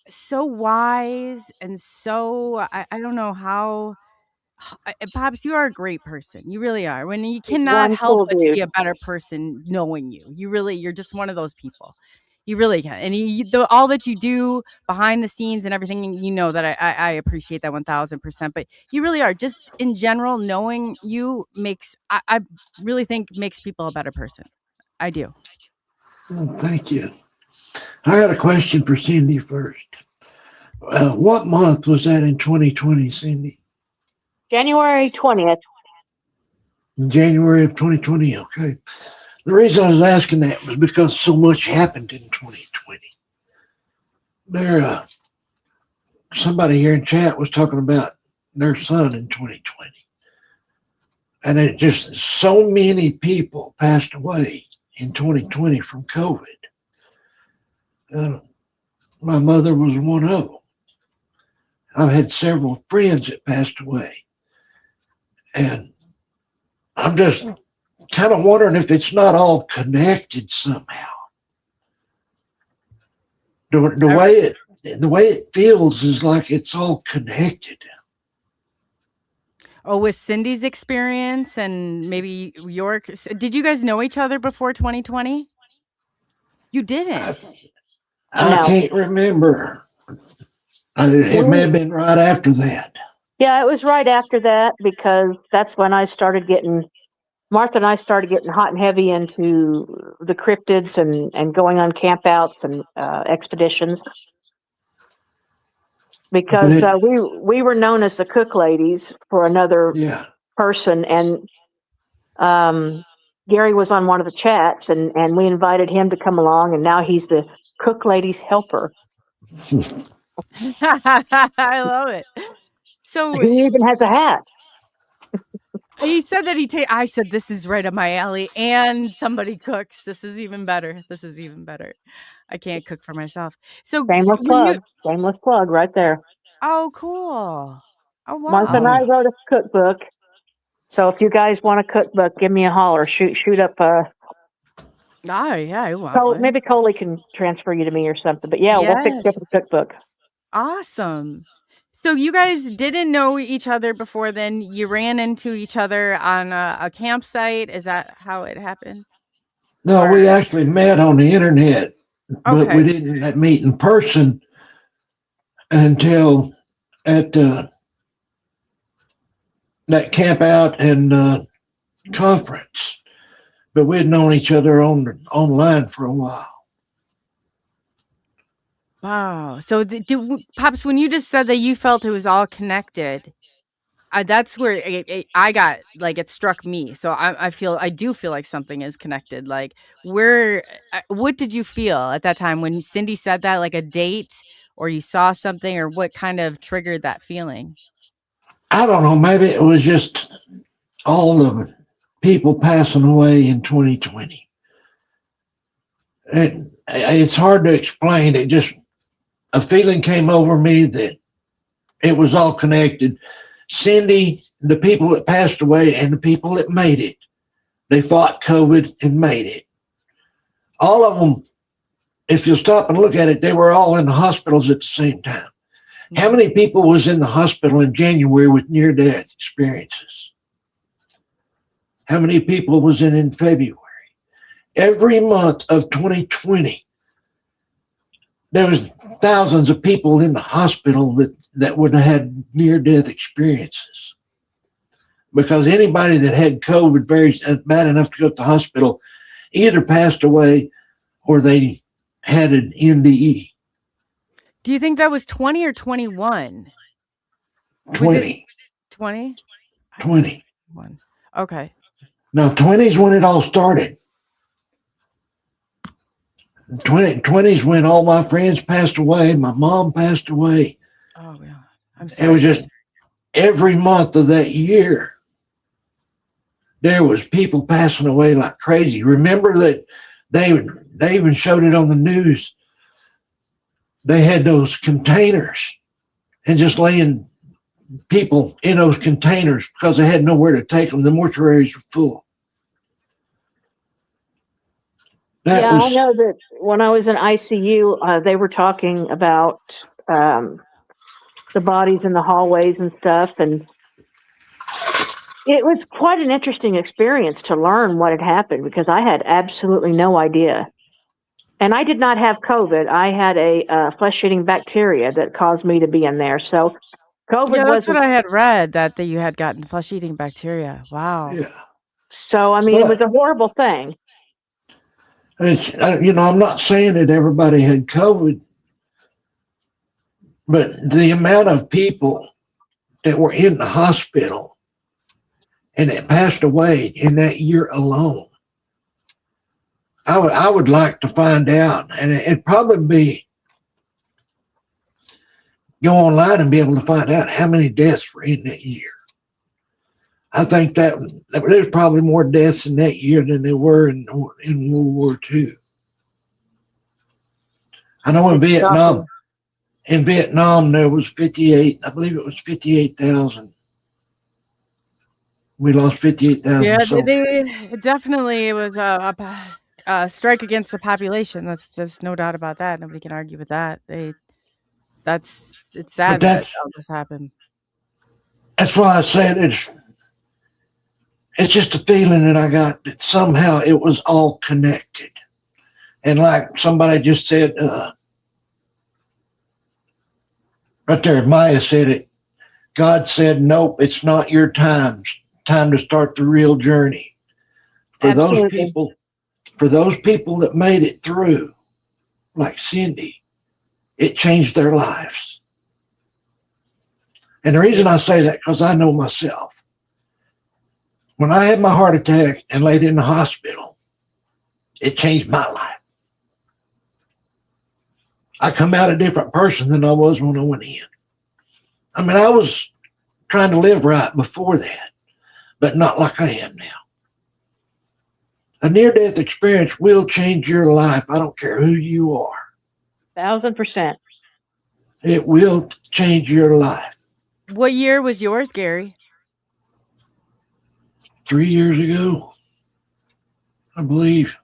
so wise and so, I don't know how. Pops, you are a great person. You really are. When you cannot help but to be a better person knowing you. You're just one of those people. You really can. And all that you do behind the scenes and everything, that I appreciate that 1000%. But you really are. Just in general, knowing you I really think makes people a better person. I do. Well, thank you. I got a question for Cyndy first. What month was that in 2020, Cyndy? January 20th. January of 2020. Okay. The reason I was asking that was because so much happened in 2020. Somebody here in chat was talking about their son in 2020. And it just, so many people passed away in 2020 from COVID. My mother was one of them. I've had several friends that passed away. And I'm just kind of wondering if it's not all connected somehow. The way it feels is like it's all connected. Oh, with Cyndy's experience and maybe did you guys know each other before 2020? You didn't. I can't remember. It may have been right after that. Yeah, it was right after that, because that's when Martha and I started getting hot and heavy into the cryptids and going on campouts and expeditions. Because we were known as the cook ladies for another person. And Gary was on one of the chats, and we invited him to come along, and now he's the cook ladies helper. I love it. So he even has a hat. He said that I said, this is right up my alley, and somebody cooks. This is even better. I can't cook for myself. So shameless plug right there. Oh, cool. Oh, wow. Martha and I wrote a cookbook. So if you guys want a cookbook, give me a holler. Shoot up. So maybe Coley can transfer you to me or something. But we'll pick up a cookbook. Awesome. So you guys didn't know each other before then. You ran into each other on a campsite. Is that how it happened? No, we actually met on the internet, but we didn't meet in person until at that camp out and conference, but we'd known each other online for a while. Wow. So, Pops, when you just said that you felt it was all connected, that's where I got like it struck me. So I do feel like something is connected. Like, what did you feel at that time when Cyndy said that? Like a date, or you saw something, or what kind of triggered that feeling? I don't know. Maybe it was just all the people passing away in 2020. It's hard to explain. It just, a feeling came over me that it was all connected. Cyndy, the people that passed away and the people that made it, they fought COVID and made it. All of them, if you stop and look at it, they were all in the hospitals at the same time. How many people was in the hospital in January with near-death experiences? How many people was in February? Every month of 2020, there was thousands of people in the hospital that would have had near-death experiences. Because anybody that had COVID very bad enough to go to the hospital either passed away or they had an NDE. Do you think that was 20 or 21? 20. 20? 20. Okay. Now, 20 is when it all started. 20 is when all my friends passed away. My mom passed away. Oh, yeah. I'm sorry. It was just every month of that year, there was people passing away like crazy. Remember that they even showed it on the news. They had those containers and just laying people in those containers because they had nowhere to take them. The mortuaries were full. I know that when I was in ICU, they were talking about the bodies in the hallways and stuff. And it was quite an interesting experience to learn what had happened because I had absolutely no idea. And I did not have COVID. I had a flesh-eating bacteria that caused me to be in there. So COVID that's what I had read, that you had gotten flesh-eating bacteria. Wow. Yeah. So, I mean, it was a horrible thing. I'm not saying that everybody had COVID, but the amount of people that were in the hospital and that passed away in that year alone, I would like to find out, and it'd probably be go online and be able to find out how many deaths were in that year. I think that there's probably more deaths in that year than there were in World War II. I know in Vietnam there was 58, I believe it was 58,000. We lost 58,000. Yeah, it was a strike against the population. There's no doubt about that. Nobody can argue with that. It's sad that all this happened. That's why I said it's just a feeling that I got that somehow it was all connected. And like somebody just said, right there, Maya said it. God said, nope, it's not your time. It's time to start the real journey. For those people that made it through, like Cyndy, it changed their lives. And the reason I say that, because I know myself. When I had my heart attack and laid in the hospital, it changed my life. I come out a different person than I was when I went in. I mean, I was trying to live right before that, but not like I am now. A near-death experience will change your life. I don't care who you are. 1,000%. It will change your life. What year was yours, Gary? 3 years ago, I believe.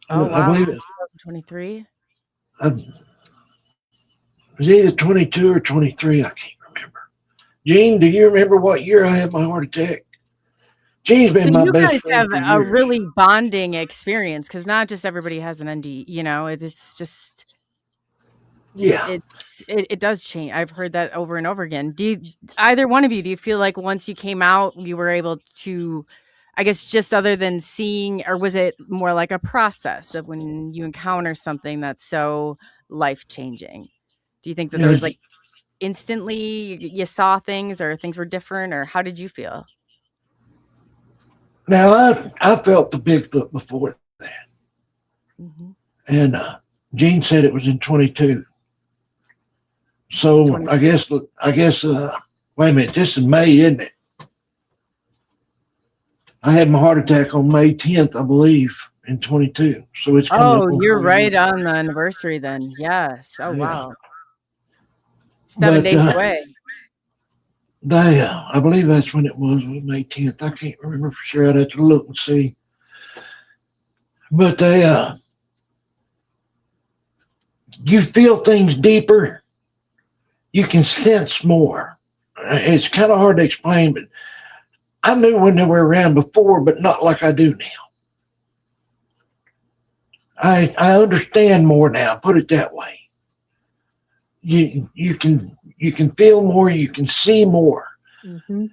Oh, wow. I believe 2023? It was either 22 or 23. I can't remember. Gene, do you remember what year I had my heart attack? Gene's been my best friend. So you guys have a really bonding experience, because not just everybody has an ND, it's just... Yeah. It does change. I've heard that over and over again. Either one of you, do you feel like once you came out, you were able to, I guess, just other than seeing, or was it more like a process of when you encounter something that's so life changing? Do you think that there was like instantly you saw things or things were different, or how did you feel? Now, I felt the Bigfoot before that. Mm-hmm. And Gene said it was in 22. So 22. I guess, wait a minute, this is May, isn't it? I had my heart attack on May 10th, I believe, in 22. So it's coming up Oh, on you're 40 right years. on the anniversary then. Yes. Oh, Yeah. wow. 7 days away. I believe that's when it was May 10th. I can't remember for sure. I'd have to look and see. But you feel things deeper. You can sense more. It's kind of hard to explain, but I knew when they were around before, but not like I do now. I understand more now, put it that way. You can feel more, you can see more. Mm-hmm.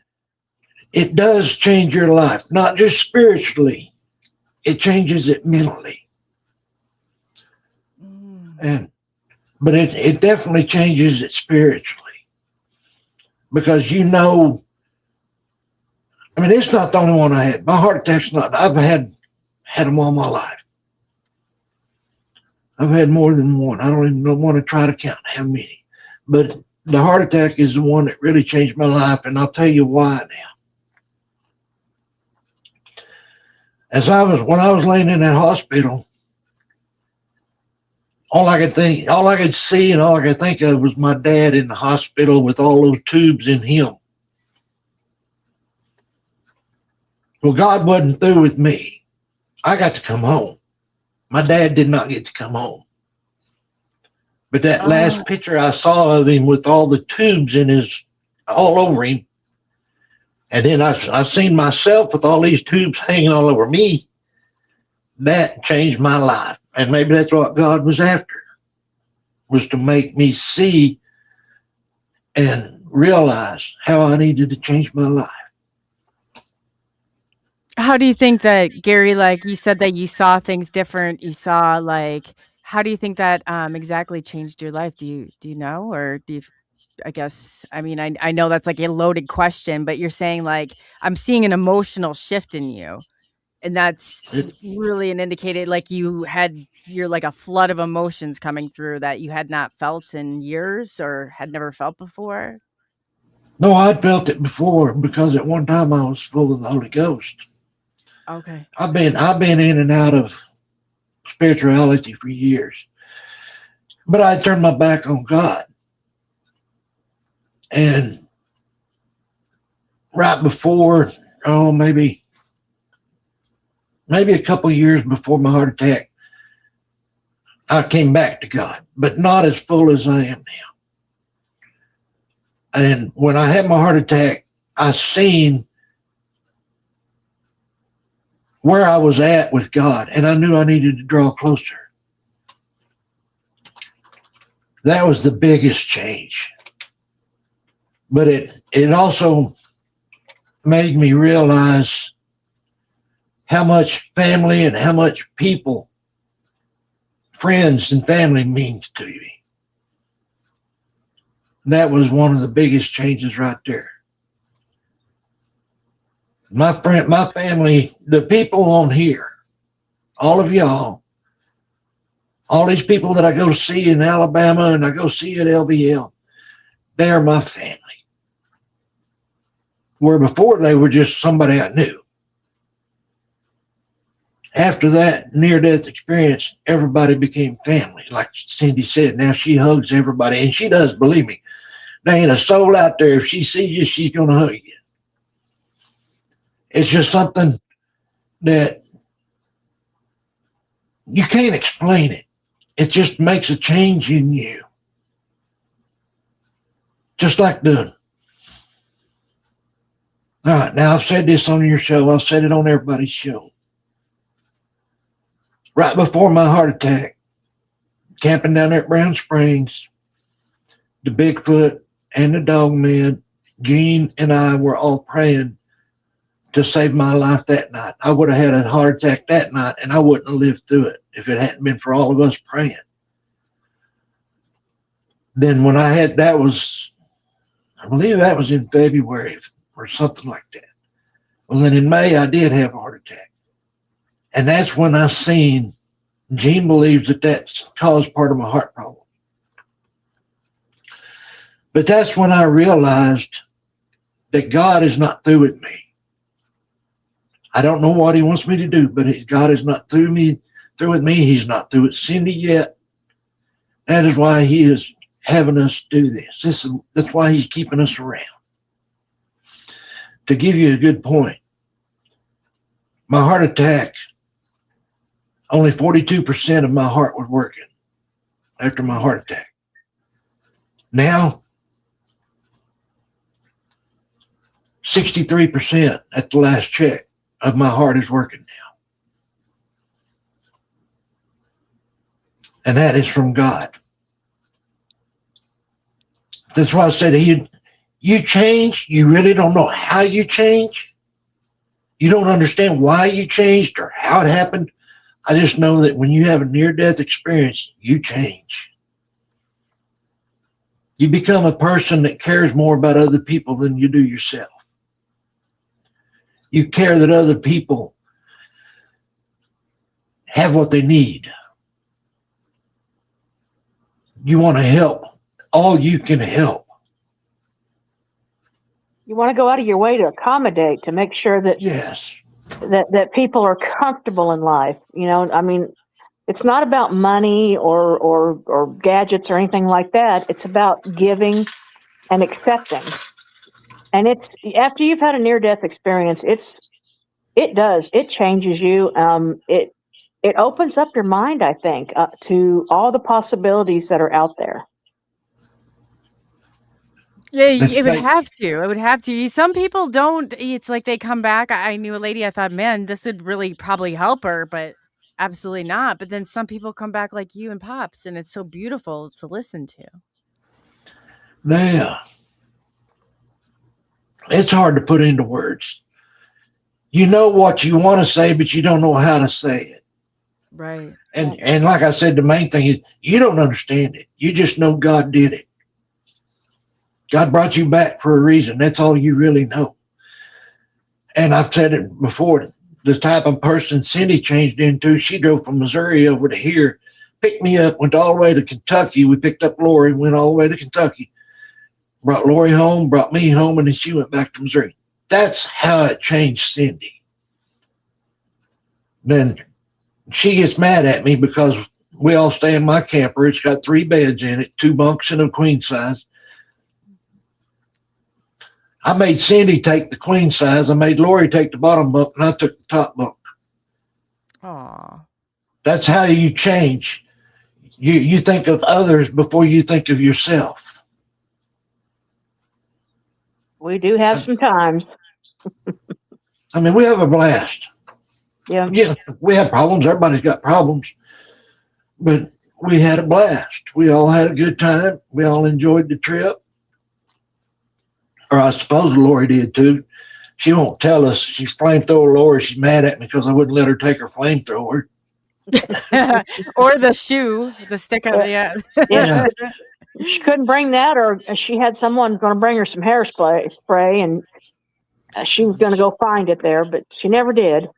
It does change your life, not just spiritually. It changes it mentally. But it definitely changes it spiritually. Because I mean, it's not the only one I had. My heart attack's not, I've had them all my life. I've had more than one. I don't even want to try to count how many. But the heart attack is the one that really changed my life, and I'll tell you why now. When I was laying in that hospital, all I could see and all I could think of was my dad in the hospital with all those tubes in him. Well, God wasn't through with me. I got to come home. My dad did not get to come home. But that last picture I saw of him with all the tubes all over him, and then I seen myself with all these tubes hanging all over me, that changed my life. And maybe that's what God was after, was to make me see and realize how I needed to change my life. How do you think that, Gary, like you said that you saw things different, you saw how do you think that exactly changed your life? Do you know, or do you, I guess, I mean, I know that's like a loaded question, but you're saying like, I'm seeing an emotional shift in you. And that's really an indicator, like you're like a flood of emotions coming through that you had not felt in years or had never felt before. No, I'd felt it before because at one time I was full of the Holy Ghost. Okay. I've been in and out of spirituality for years, but I turned my back on God. And right before, maybe a couple of years before my heart attack, I came back to God, but not as full as I am now. And when I had my heart attack, I seen where I was at with God, and I knew I needed to draw closer. That was the biggest change. But it also made me realize how much family and how much people, friends and family means to me. That was one of the biggest changes right there. My family, the people on here, all of y'all, all these people that I go see in Alabama and I go see at LVL, they are my family. Where before they were just somebody I knew. After that near-death experience, everybody became family. Like Cyndy said, now she hugs everybody, and she does, believe me. There ain't a soul out there, if she sees you, she's going to hug you. It's just something that you can't explain it. It just makes a change in you. Just like all right, now I've said this on your show. I've said it on everybody's show. Right before my heart attack, camping down there at Brown Springs, the Bigfoot and the dog man, Gene and I were all praying to save my life that night. I would have had a heart attack that night, and I wouldn't have lived through it if it hadn't been for all of us praying. Then when I had, I believe that was in February or something like that. Well, then in May, I did have a heart attack. And that's when I seen, Gene believes that that's caused part of my heart problem. But that's when I realized that God is not through with me. I don't know what he wants me to do, but God is not through with me. He's not through with Cyndy yet. That is why he is having us do this. That's why he's keeping us around. To give you a good point, my heart attack, only 42% of my heart was working after my heart attack. Now, 63% at the last check of my heart is working now. And that is from God. That's why I said, you change, you really don't know how you change. You don't understand why you changed or how it happened. I just know that when you have a near-death experience, you change. You become a person that cares more about other people than you do yourself. You care that other people have what they need. You want to help all you can help. You want to go out of your way to accommodate, to make sure that Yes. that people are comfortable in life. You know, I mean, it's not about money or gadgets or anything like that. It's about giving and accepting. And it's after you've had a near-death experience, it changes you. It opens up your mind, I think, to all the possibilities that are out there. Yeah, it would have to. It would have to. Some people don't. It's like they come back. I knew a lady, I thought, man, this would really probably help her, but absolutely not. But then some people come back like you and Pops, and it's so beautiful to listen to. Now, it's hard to put into words. You know what you want to say, but you don't know how to say it. Right. And like I said, the main thing is you don't understand it. You just know God did it. God brought you back for a reason. That's all you really know. And I've said it before, the type of person Cyndy changed into, she drove from Missouri over to here, picked me up, went all the way to Kentucky. We picked up Lori, went all the way to Kentucky, brought Lori home, brought me home, and then she went back to Missouri. That's how it changed Cyndy. Then she gets mad at me because we all stay in my camper. It's got 3 beds in it, 2 bunks and a queen size. I made Cyndy take the queen size. I made Lori take the bottom bunk, and I took the top bunk. Aw. That's how you change. You think of others before you think of yourself. We do have some times. I mean, we have a blast. Yeah. Yeah, we have problems. Everybody's got problems. But we had a blast. We all had a good time. We all enjoyed the trip. Or I suppose Lori did too. She won't tell us. She's flamethrower Lori. She's mad at me because I wouldn't let her take her flamethrower. Or the shoe, the stick on the end. Yeah. She couldn't bring that, or she had someone going to bring her some spray, and she was going to go find it there, but she never did.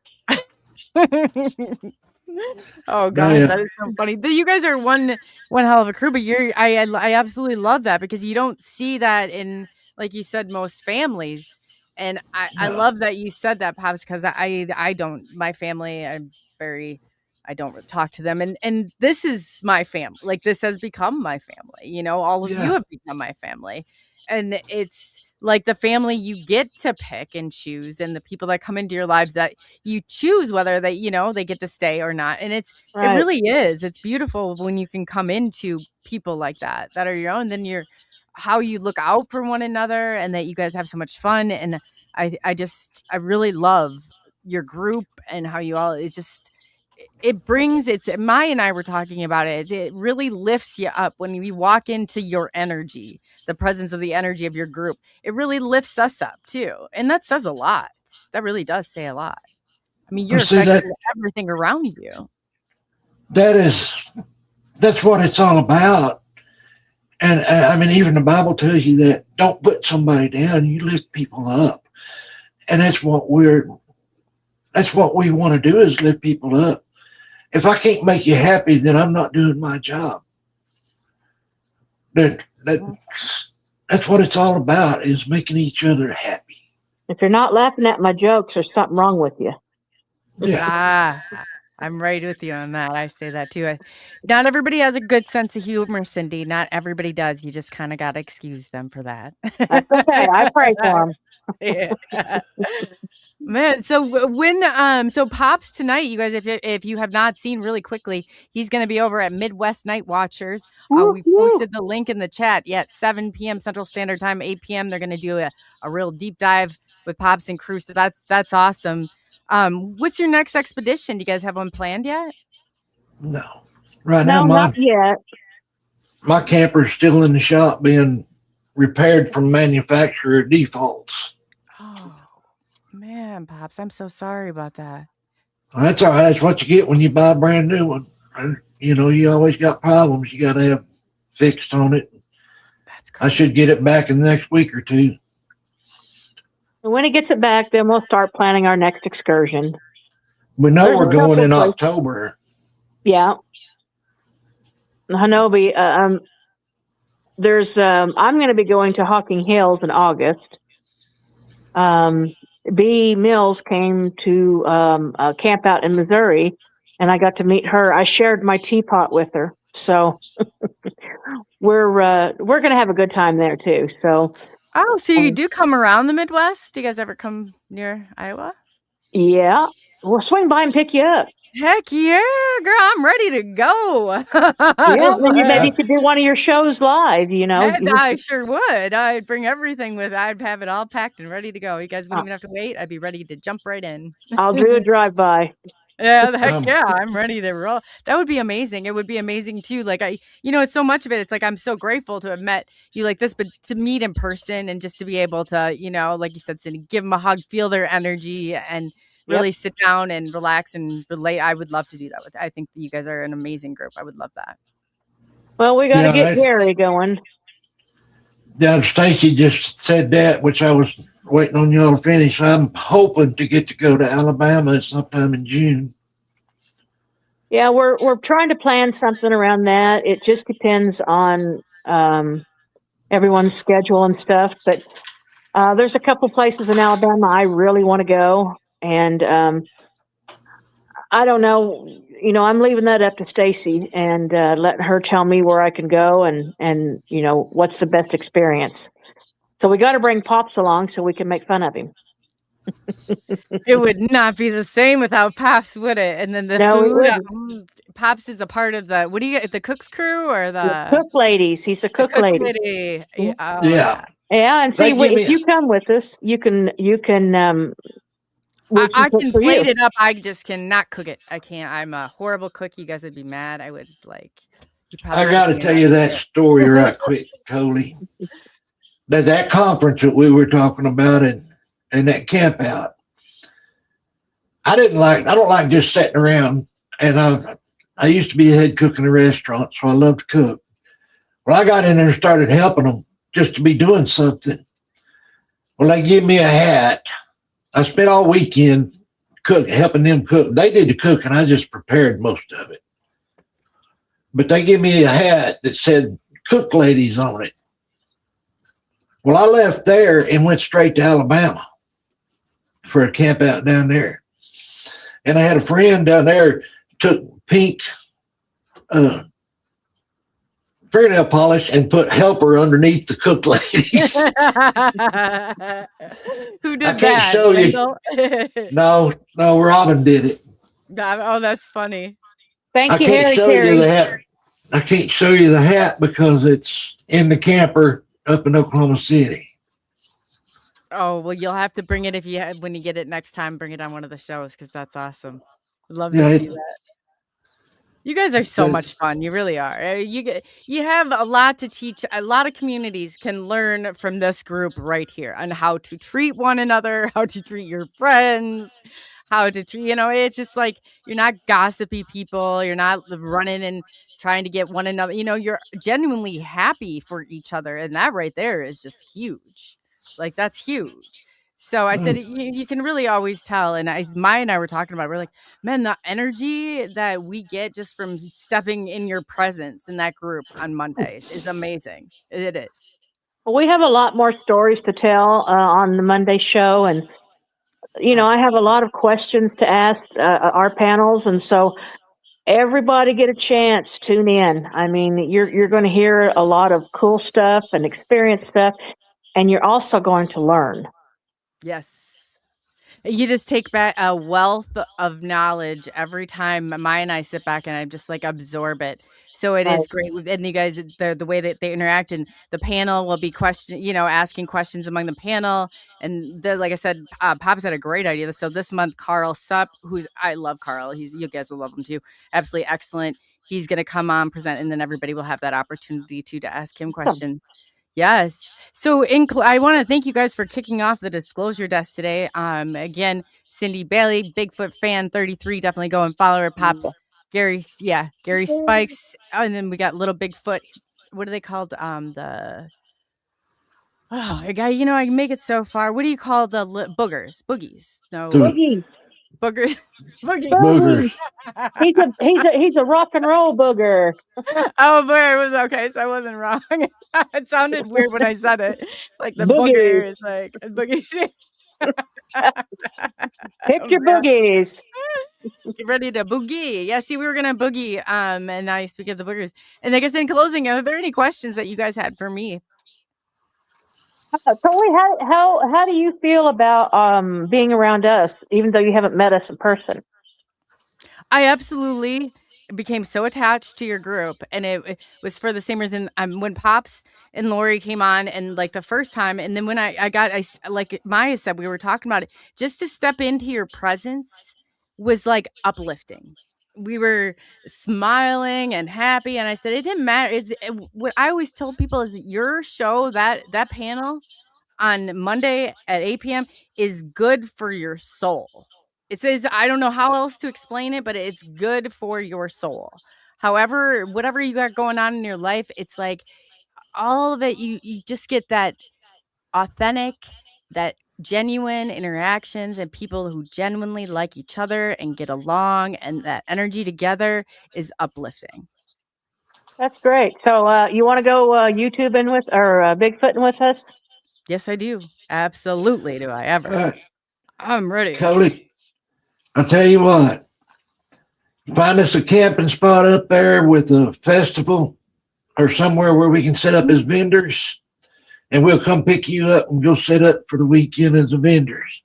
Oh gosh, that is so funny. You guys are one hell of a crew, but I absolutely love that because you don't see that in, like you said, most families. And I love that you said that, Pops, because I don't, my family, I don't talk to them. And this is my family. Like, this has become my family. You know, all of you have become my family. And it's like the family you get to pick and choose, and the people that come into your lives that you choose whether they, you know, they get to stay or not. And it really is. It's beautiful when you can come into people like that are your own. Then how you look out for one another, and that you guys have so much fun. And I really love your group and how you all, it brings it's Maya and I were talking about it. It really lifts you up when you walk into your energy, the presence of the energy of your group. It really lifts us up too. And that says a lot. That really does say a lot. I mean, you're See affecting everything around you. that's what it's all about. And I mean, even the Bible tells you that don't put somebody down, you lift people up. And that's what we want to do, is lift people up. If I can't make you happy, then I'm not doing my job. That's what it's all about, is making each other happy. If you're not laughing at my jokes, there's something wrong with you. Yeah. I'm right with you on that. I say that too. Not everybody has a good sense of humor, Cyndy. Not everybody does. You just kind of got to excuse them for that. That's okay. I pray for them. Yeah. Man, so so Pops tonight, you guys, if you have not seen, really quickly, he's going to be over at Midwest Night Watchers. We posted the link in the chat. Yeah, at 7 p.m. Central Standard Time, 8 p.m. They're going to do a real deep dive with Pops and crew. So that's awesome. What's your next expedition? Do you guys have one planned yet? No, right now not yet. My camper's still in the shop being repaired from manufacturer defaults. Oh man, Pops, I'm so sorry about that. That's all right. That's what you get when you buy a brand new one. You know, you always got problems you got to have fixed on it. That's crazy. I should get it back in the next week or two. And when he gets it back, then we'll start planning our next excursion. We know we're going in October. Yeah. Hanobi, I'm going to be going to Hocking Hills in August. B. Mills came to camp out in Missouri, and I got to meet her. I shared my teapot with her, so we're going to have a good time there too. So, so you do come around the Midwest? Do you guys ever come near Iowa? Yeah, we'll swing by and pick you up. Heck yeah, girl! I'm ready to go. Yeah, then you maybe could do one of your shows live. You know, I sure would. I'd bring everything with. I'd have it all packed and ready to go. You guys wouldn't even have to wait. I'd be ready to jump right in. I'll do a drive by. Yeah, heck yeah, I'm ready to roll. That would be amazing. It would be amazing too. Like it's so much of it. It's like I'm so grateful to have met you like this, but to meet in person and just to be able to, like you said, Cyndy, give them a hug, feel their energy, and really sit down and relax and relate. I would love to do that with. I think you guys are an amazing group. I would love that. Well, we got to get Gary going. Yeah, Stacy just said that, which I was waiting on y'all to finish. I'm hoping to get to go to Alabama sometime in June. Yeah, we're trying to plan something around that. It just depends on everyone's schedule and stuff. But there's a couple places in Alabama I really want to go, and I don't know. I'm leaving that up to Stacy and letting her tell me where I can go and what's the best experience. So we got to bring Pops along so we can make fun of him. It would not be the same without Pops, would it? And then the food. Pops is a part of the. What do you get? The cook's crew or the cook ladies? He's a cook lady. Yeah. And see, if you come with us, you can. I can plate it up. I just cannot cook it. I can't. I'm a horrible cook. You guys would be mad. I would like. I got to tell you that story right quick, Coley. That conference that we were talking about and that camp out. I don't like just sitting around. And I used to be a head cook in a restaurant, so I love to cook. Well, I got in there and started helping them just to be doing something. Well, they give me a hat. I spent all weekend helping them cook. They did the cooking. I just prepared most of it. But they give me a hat that said cook ladies on it. Well, I left there and went straight to Alabama for a camp out down there. And I had a friend down there took pink fingernail polish and put helper underneath the cook ladies. Who did I can't show you. No, Robin did it. Oh, that's funny. Thank you, Harry Carey. I can't show you the hat because it's in the camper up in Oklahoma City. Oh, well, you'll have to bring it when you get it next time. Bring it on one of the shows because that's awesome. Love Yeah, to see that. You guys are so Good. much fun. You really are. You have a lot to teach. A lot of communities can learn from this group right here on how to treat one another, how to treat your friends, how to treat, it's just like you're not gossipy people. You're not running and trying to get one another. You're genuinely happy for each other. And that right there is just huge. Like, that's huge. So I said, you can really always tell. And Maya and I were talking about it. We're like, man, the energy that we get just from stepping in your presence in that group on Mondays is amazing. It is. Well, we have a lot more stories to tell on the Monday show, and I have a lot of questions to ask our panels, and so everybody get a chance. Tune in. I mean, you're going to hear a lot of cool stuff and experience stuff, and you're also going to learn. Yes. You just take back a wealth of knowledge every time Maya and I sit back and I just like absorb it. So it is great. And you guys, the way that they interact, and the panel will be asking questions among the panel. And like I said, Pops had a great idea. So this month, Carl Supp, I love Carl. You guys will love him too. Absolutely excellent. He's going to come on, present, and then everybody will have that opportunity to ask him questions. Yes. So I want to thank you guys for kicking off the disclosure desk today. Again, Cyndy Bailey, Bigfoot fan 33. Definitely go and follow her. Pops, Gary Spikes, and then we got Little Bigfoot. What are they called? I make it so far. What do you call the boogers? Boogies? No, Boogies. Boogers. Boogies. Boogers. He's a rock and roll booger. Oh, boy, it was okay. So I wasn't wrong. It sounded weird when I said it. Like the Boogies. booger is like boogies. Picture boogies. Get ready to boogie. Yeah, see, we were gonna boogie. And now you speak of the boogers. And I guess in closing, are there any questions that you guys had for me? Coley, how do you feel about being around us, even though you haven't met us in person? I absolutely became so attached to your group, and it was for the same reason. When Pops and Lori came on, and like the first time, and then when I like Maya said, we were talking about it, just to step into your presence was like uplifting. We were smiling and happy, and I said it didn't matter. What I always told people is your show, that panel on Monday at 8 p.m. is good for your soul. It says, I don't know how else to explain it, but it's good for your soul. However, whatever you got going on in your life, it's like all of it, you just get that authentic, that genuine interactions, and people who genuinely like each other and get along, and that energy together is uplifting. That's great. So you want to go YouTube in with, or Bigfoot in with us? Yes, I do. Absolutely. Do I ever? I'm ready. Coley, I'll tell you what. Find us a camping spot up there with a festival or somewhere where we can set up as vendors, and we'll come pick you up and go set up for the weekend as a vendors.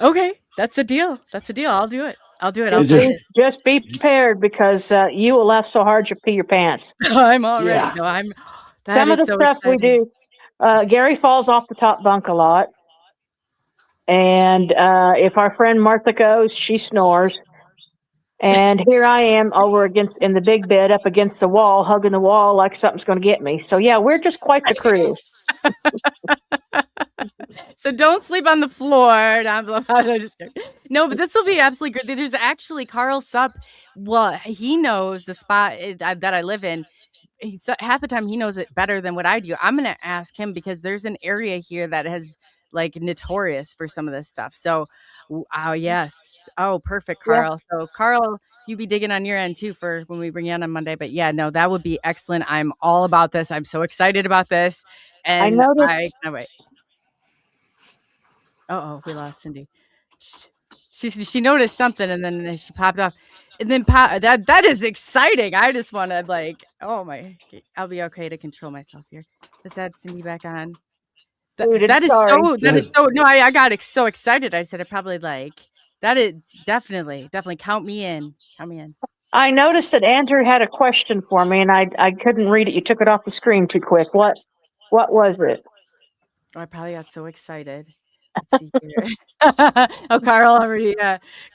Okay, that's a deal. I'll do it. I'll do it. Just be prepared, because you will laugh so hard you'll pee your pants. I'm all ready. Yeah. No, Some of the stuff we do. Gary falls off the top bunk a lot. And if our friend Martha goes, she snores. And here I am in the big bed up against the wall, hugging the wall like something's going to get me. So yeah, we're just quite the crew. So don't sleep on the floor. No, but this will be absolutely great. There's actually Carl Supp. Well, he knows the spot that I live in. Half the time he knows it better than what I do. I'm going to ask him, because there's an area here that has like notorious for some of this stuff. So, yes. Oh, perfect, Carl. Yeah. So Carl, you be digging on your end too for when we bring you on Monday. But yeah, no, that would be excellent. I'm all about this. I'm so excited about this. And I noticed. I can't wait. Oh, we lost Cyndy. She noticed something, and then she popped off. And then that is exciting. I just want to I'll be okay to control myself here. Let's add Cyndy back on. That is so. No, I got so excited. I said I probably that is definitely count me in. I noticed that Andrew had a question for me, and I couldn't read it. You took it off the screen too quick. What was it? Oh, I probably got so excited. Let's see here. Oh, Carl already.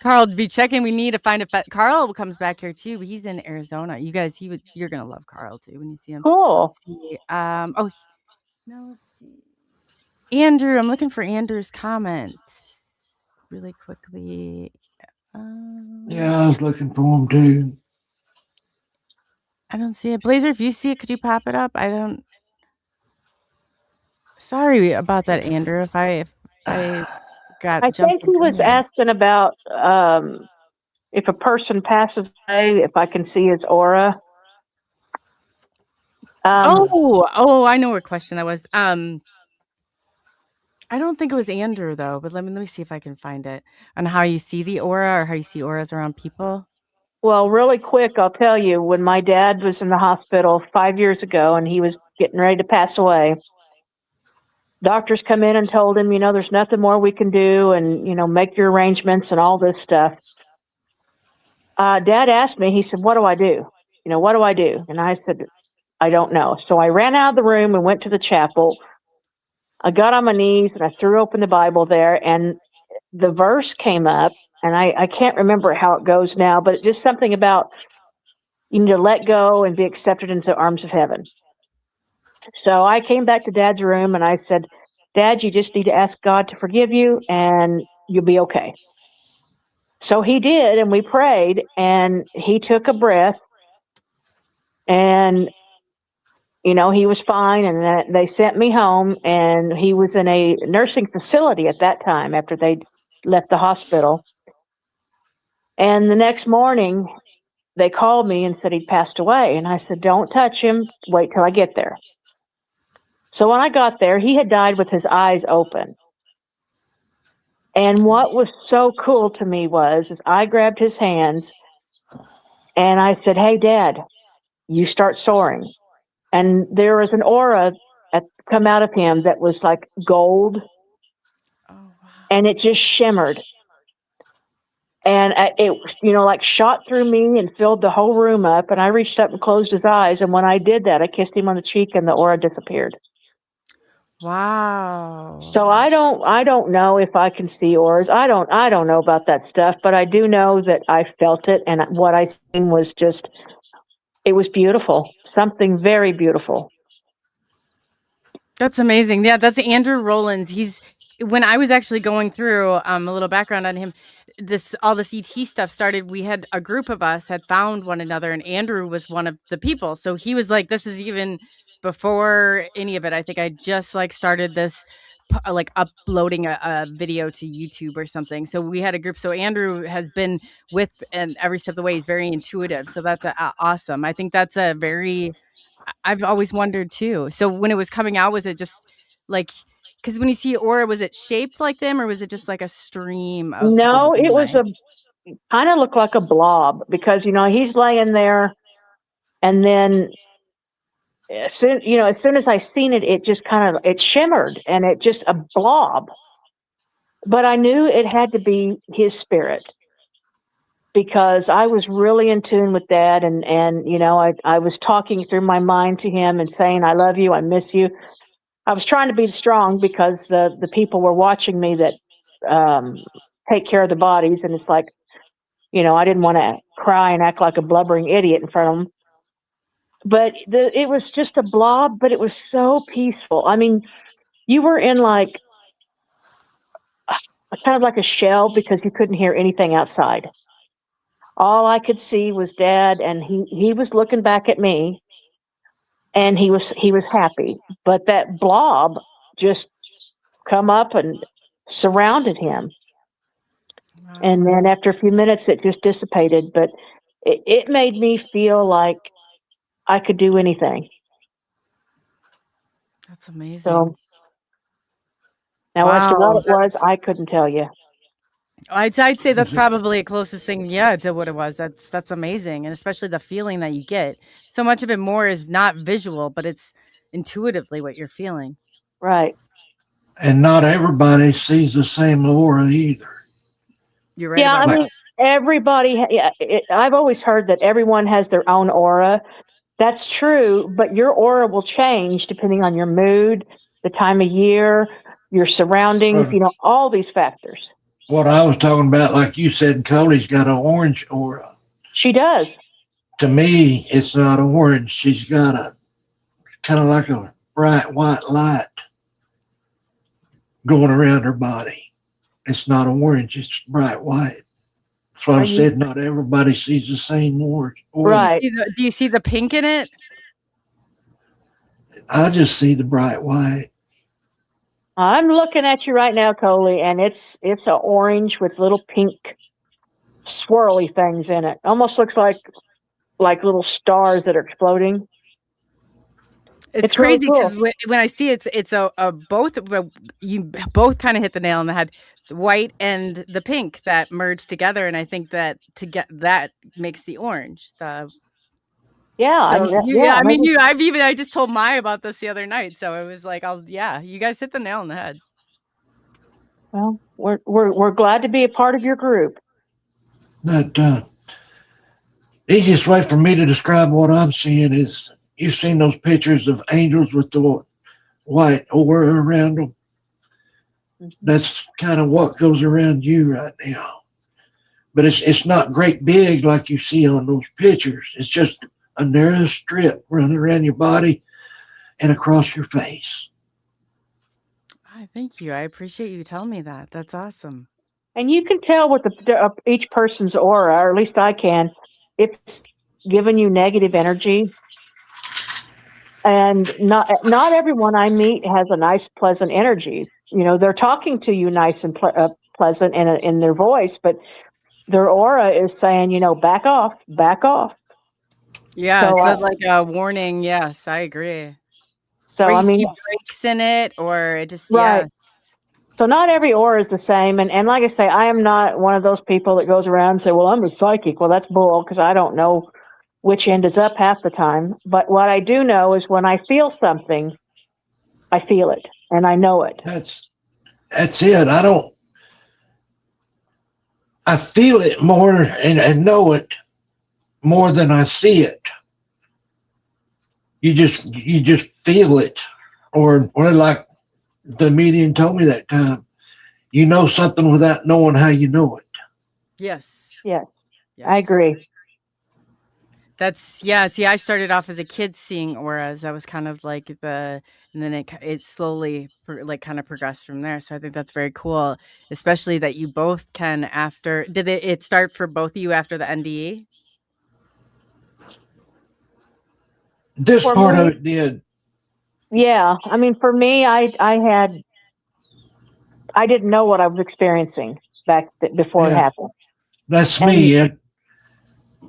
Carl, be checking. We need to find a. Carl comes back here too, but he's in Arizona. You guys, you're gonna love Carl too when you see him. Cool. Let's see. No, let's see. Andrew, I'm looking for Andrew's comment really quickly. Yeah, I was looking for him too. I don't see it. Blazer, if you see it, could you pop it up? I don't. Sorry about that, Andrew. If I got I jumped. think he was asking about if a person passes away, if I can see his aura. I know what question that was. I don't think it was Andrew though, but let me see if I can find it on how you see the aura or how you see auras around people. Well, really quick, I'll tell you, when my dad was in the hospital 5 years ago and he was getting ready to pass away, doctors come in and told him, there's nothing more we can do and, make your arrangements and all this stuff. Dad asked me, he said, what do I do? What do I do? And I said, I don't know. So I ran out of the room and went to the chapel. I got on my knees and I threw open the Bible there, and the verse came up, and I can't remember how it goes now, but it's just something about you need to let go and be accepted into the arms of heaven. So I came back to Dad's room and I said, Dad, you just need to ask God to forgive you and you'll be okay. So he did, and we prayed, and he took a breath, and he was fine, and they sent me home, and he was in a nursing facility at that time after they left the hospital. And the next morning, they called me and said he'd passed away. And I said, don't touch him. Wait till I get there. So when I got there, he had died with his eyes open. And what was so cool to me is I grabbed his hands and I said, hey, Dad, you start soaring. And there was an aura come out of him that was like gold. Oh, wow. And it just shimmered. And it, like shot through me and filled the whole room up. And I reached up and closed his eyes. And when I did that, I kissed him on the cheek and the aura disappeared. Wow. So I don't know if I can see auras. I don't know about that stuff, but I do know that I felt it. And what I seen was it was beautiful. Something very beautiful. That's amazing. Yeah, that's Andrew Rollins. When I was actually going through a little background on him, all this ET stuff started. We had a group of us had found one another, and Andrew was one of the people. So he was like, this is even before any of it. I think I just started this, uploading a video to YouTube or something. So we had a group. So Andrew has been with, and every step of the way, he's very intuitive. So that's awesome. I think that's I've always wondered too. So when it was coming out, was it just because when you see aura, was it shaped like them, or was it just like a stream of? No, it was kind of looked like a blob, because he's laying there, and then as soon as I seen it, it just it shimmered, and it just a blob. But I knew it had to be his spirit, because I was really in tune with Dad, and I was talking through my mind to him and saying, I love you, I miss you. I was trying to be strong, because the people were watching me that take care of the bodies, and it's like, I didn't want to cry and act like a blubbering idiot in front of them. But it was just a blob, but it was so peaceful. I mean, you were in kind of like a shell, because you couldn't hear anything outside. All I could see was Dad, and he was looking back at me, and he was happy. But that blob just come up and surrounded him. Wow. And then after a few minutes, it just dissipated. But it made me feel like I could do anything. That's amazing. So now, as to what it was, I couldn't tell you. I'd say that's probably the closest thing, to what it was. That's amazing, and especially the feeling that you get. So much of it more is not visual, but it's intuitively what you're feeling. Right. And not everybody sees the same aura either. You're right. Yeah, I mean, everybody. Yeah, I've always heard that everyone has their own aura. That's true, but your aura will change depending on your mood, the time of year, your surroundings, all these factors. What I was talking about, like you said, Coley's got an orange aura. She does. To me, it's not orange. She's got a kind of like a bright white light going around her body. It's not orange, it's bright white. That's why I said not everybody sees the same orange. Right. Do you see the pink in it? I just see the bright white. I'm looking at you right now, Coley, and it's an orange with little pink swirly things in it. Almost looks like little stars that are exploding. It's crazy because when I see it's a both. You both kind of hit the nail on the head. The white and the pink that merge together, and I think that that makes the orange. I just told Maya about this the other night, so it was like, you guys hit the nail on the head. Well, we're glad to be a part of your group. The easiest way for me to describe what I'm seeing is, you've seen those pictures of angels with the white aura around them. That's kind of what goes around you right now. But it's not great big like you see on those pictures. It's just a narrow strip running around your body and across your face. Thank you. I appreciate you telling me that. That's awesome. And you can tell with each person's aura, or at least I can, if it's giving you negative energy. And not everyone I meet has a nice, pleasant energy. They're talking to you nice and pleasant in their voice, but their aura is saying, back off, back off. Yeah, so, it's like a warning. Yes, I agree. So or you see breaks in it, or it just right. Yes. So not every aura is the same, and like I say, I am not one of those people that goes around and say, "Well, I'm a psychic." Well, that's bull, because I don't know which end is up half the time. But what I do know is when I feel something, I feel it and I know it. That's it. I feel it more and know it more than I see it. You just feel it, or like the medium told me that time. You know something without knowing how you know it. Yes. Yes. I agree. See, I started off as a kid seeing auras. I was kind of like and then it slowly kind of progressed from there. So I think that's very cool, especially that you both can did it start for both of you after the NDE? This part of it did. Yeah. I mean, for me, I didn't know what I was experiencing before it happened. That's me.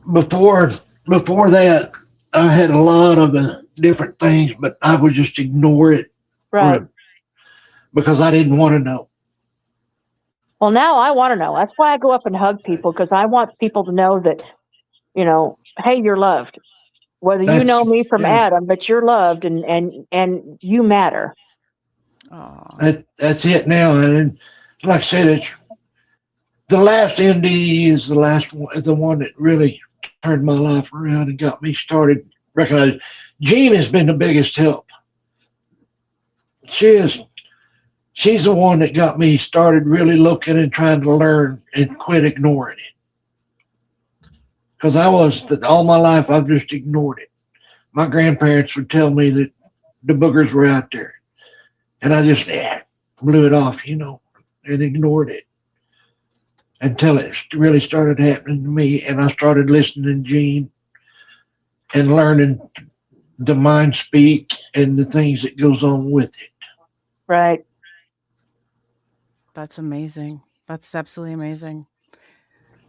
Before that, I had a lot of different things, but I would just ignore it. Right. Because I didn't want to know. Well, now I want to know. That's why I go up and hug people, because I want people to know that, hey, you're loved. Whether you know me from Adam, but you're loved and you matter. That's it now. And like I said, it's the last NDE is the one that really turned my life around and got me started recognizing. Jean has been the biggest help. She's the one that got me started really looking and trying to learn and quit ignoring it. Because all my life I've just ignored it. My grandparents would tell me that the boogers were out there, and I just blew it off, and ignored it until it really started happening to me, and I started listening to Jean and learning the mind speak and the things that goes on with it. Right. That's amazing. That's absolutely amazing.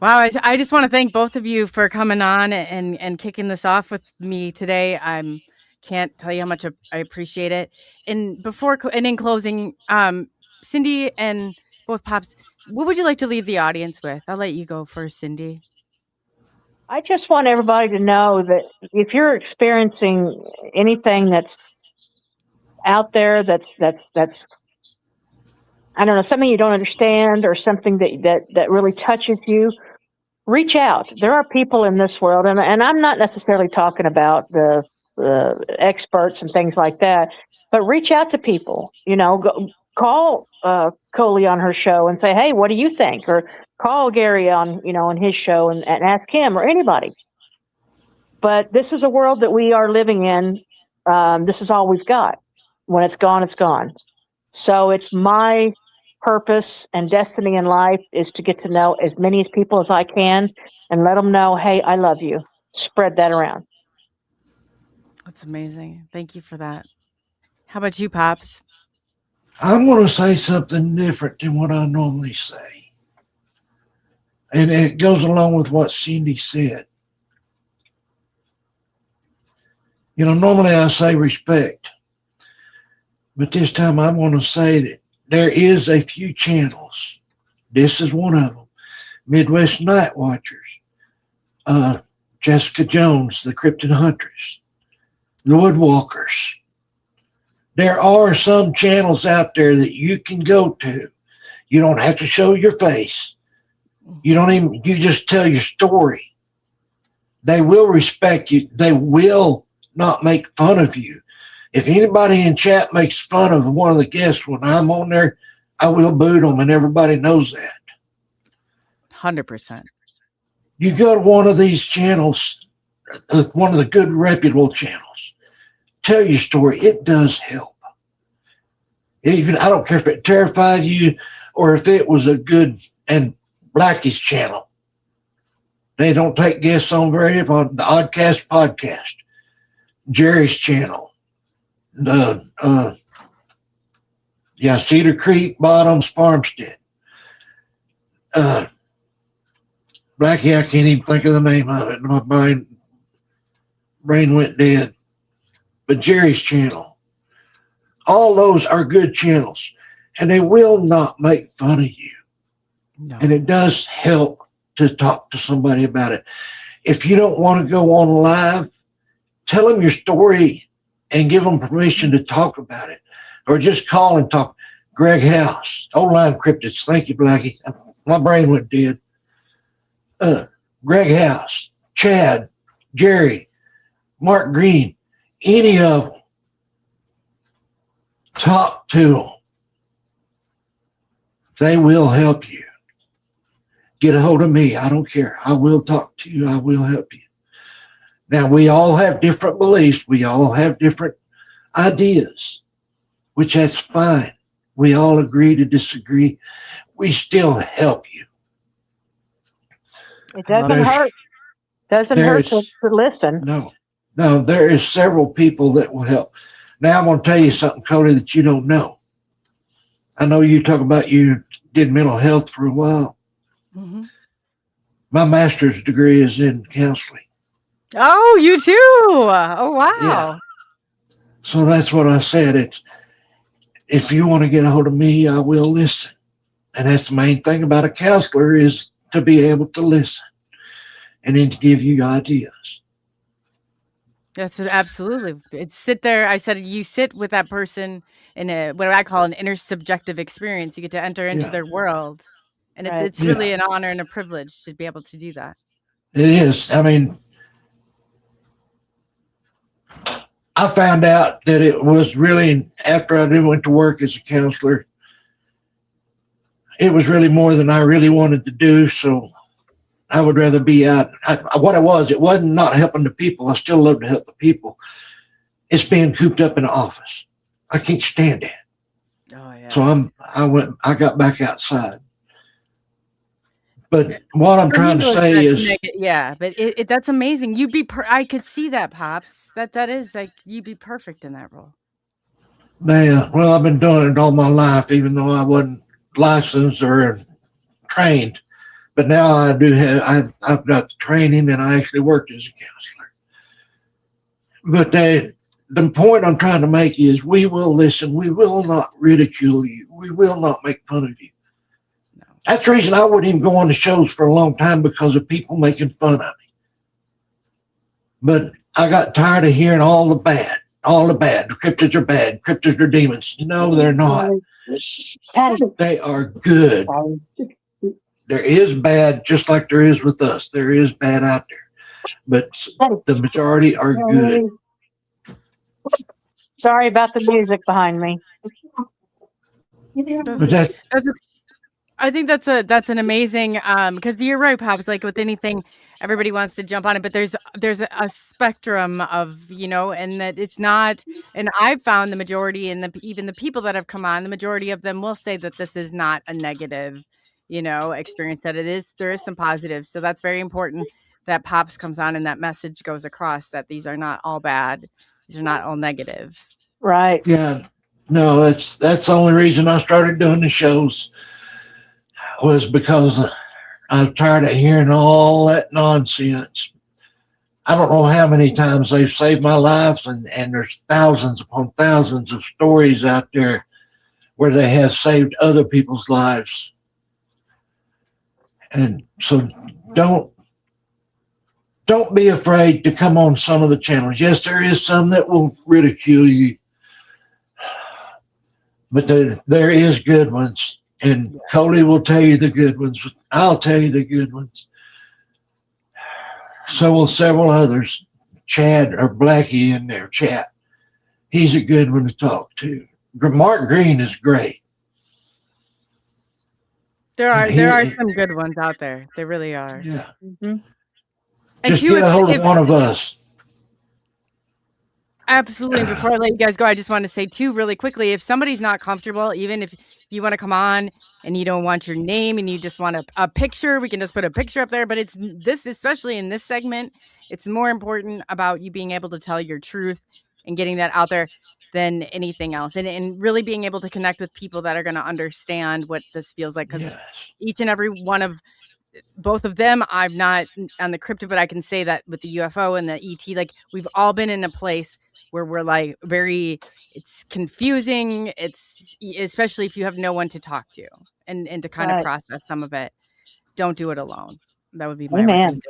Wow, I just want to thank both of you for coming on and kicking this off with me today. I can't tell you how much I appreciate it. And in closing, Cyndy and both Pops, what would you like to leave the audience with? I'll let you go first, Cyndy. I just want everybody to know that if you're experiencing anything that's out there, that's I don't know, something you don't understand or something that really touches you, reach out. There are people in this world, and I'm not necessarily talking about the experts and things like that, but reach out to people. call Coley on her show and say, "Hey, what do you think?" Or call Gary on on his show and ask him or anybody. But this is a world that we are living in. This is all we've got. When it's gone, it's gone. So it's my purpose and destiny in life is to get to know as many people as I can and let them know, hey, I love you. Spread that around. That's amazing. Thank you for that. How about you, Pops? I'm going to say something different than what I normally say. And it goes along with what Cyndy said. Normally I say respect. But this time I'm going to say that there is a few channels. This is one of them. Midwest Night Watchers. Jessica Jones, the Cryptid Huntress. The Woodwalkers. There are some channels out there that you can go to. You don't have to show your face. You just tell your story. They will respect you. They will not make fun of you. If anybody in chat makes fun of one of the guests when I'm on there, I will boot them, and everybody knows that. 100%. You go to one of these channels, one of the good reputable channels, tell your story. It does help. Even I don't care if it terrified you or if it was a good and Blackie's channel. They don't take guests on very on the Oddcast podcast. Jerry's channel. Cedar Creek Bottoms Farmstead. Blackie, I can't even think of the name of it. My brain went dead. But Jerry's channel. All those are good channels. And they will not make fun of you. No. And it does help to talk to somebody about it. If you don't want to go on live, tell them your story and give them permission to talk about it. Or just call and talk. Greg House, Old Line Cryptids. Thank you, Blackie. My brain went dead. Greg House, Chad, Jerry, Mark Green, any of them. Talk to them. They will help you. Get a hold of me. I don't care. I will talk to you. I will help you. Now, we all have different beliefs. We all have different ideas, which that's fine. We all agree to disagree. We still help you. It doesn't hurt. Doesn't hurt to listen. No, there is several people that will help. Now, I'm going to tell you something, Coley, that you don't know. I know you talk about you did mental health for a while. Mm-hmm. My master's degree is in counseling. Oh, you too. Oh, wow. Yeah. So that's what I said. If you want to get a hold of me, I will listen. And that's the main thing about a counselor is to be able to listen and then to give you ideas. That's absolutely. It's sit there. I said you sit with that person in a what I call an intersubjective experience. You get to enter into their world, and it's really an honor and a privilege to be able to do that. It is. I mean, I found out that it was really after I went to work as a counselor. It was really more than I really wanted to do, so I would rather be out. It wasn't not helping the people. I still love to help the people. It's being cooped up in the office. I can't stand it. Oh, yeah. So I got back outside. But what I'm trying to say is, but that's amazing. I could see that, Pops. That is like you'd be perfect in that role. Yeah, well, I've been doing it all my life, even though I wasn't licensed or trained. But now I do have, I've got the training and I actually worked as a counselor. But the point I'm trying to make is we will listen. We will not ridicule you. We will not make fun of you. No. That's the reason I wouldn't even go on the shows for a long time, because of people making fun of me. But I got tired of hearing all the bad. The cryptids are bad. Cryptids are demons. No, they're not. They are good. There is bad, just like there is with us. There is bad out there. But the majority are good. Sorry about the music behind me. But that, I think that's an amazing because you're right, Pops. Like with anything, everybody wants to jump on it, but there's a spectrum of and that it's not. And I've found the majority, and even the people that have come on, the majority of them will say that this is not a negative, experience. That there is some positives. So that's very important that Pops comes on and that message goes across that these are not all bad. These are not all negative. Right. yeah, no, that's the only reason I started doing the shows was because I'm tired of hearing all that nonsense. I don't know how many times they've saved my life, and there's thousands upon thousands of stories out there where they have saved other people's lives. And so don't be afraid to come on some of the channels. Yes, there is some that will ridicule you, but there is good ones. And Coley will tell you the good ones. I'll tell you the good ones. So will several others. Chad or Blackie in their chat. He's a good one to talk to. Mark Green is great. There are some good ones out there. There really are. Yeah. Mm-hmm. Just get a hold of one of us. Absolutely. Before I let you guys go, I just want to say too, really quickly, if somebody's not comfortable, even if you want to come on and you don't want your name and you just want a picture, we can just put a picture up there. But it's this, especially in this segment, it's more important about you being able to tell your truth and getting that out there than anything else. And really being able to connect with people that are going to understand what this feels like. Because each and every one of both of them, I'm not on the cryptid, but I can say that with the UFO and the ET, like we've all been in a place where we're like it's confusing. It's especially if you have no one to talk to and to kind of process some of it. Don't do it alone. That would be my recommendation.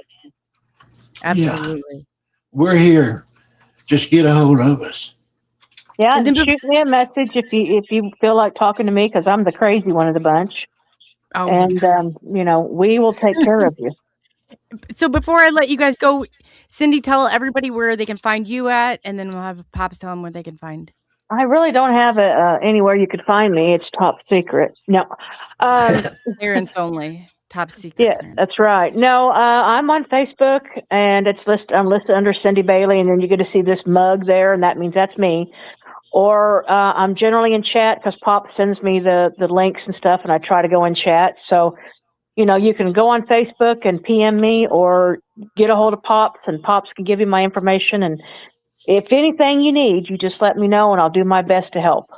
Absolutely. Yeah. We're here. Just get a hold of us. Yeah, and shoot me a message if you feel like talking to me, because I'm the crazy one of the bunch. Oh, and we will take care of you. So before I let you guys go, Cyndy, tell everybody where they can find you at, and then we'll have Pops tell them where they can find. I really don't have anywhere you could find me. It's top secret. No, clearance only. Top secret. Yeah, clearance. That's right. No, I'm on Facebook, and I'm listed under Cyndy Bailey, and then you get to see this mug there, and that means that's me. Or I'm generally in chat because Pop sends me the links and stuff, and I try to go in chat. So, you can go on Facebook and PM me or get a hold of Pops, and Pops can give you my information. And if anything you need, you just let me know, and I'll do my best to help.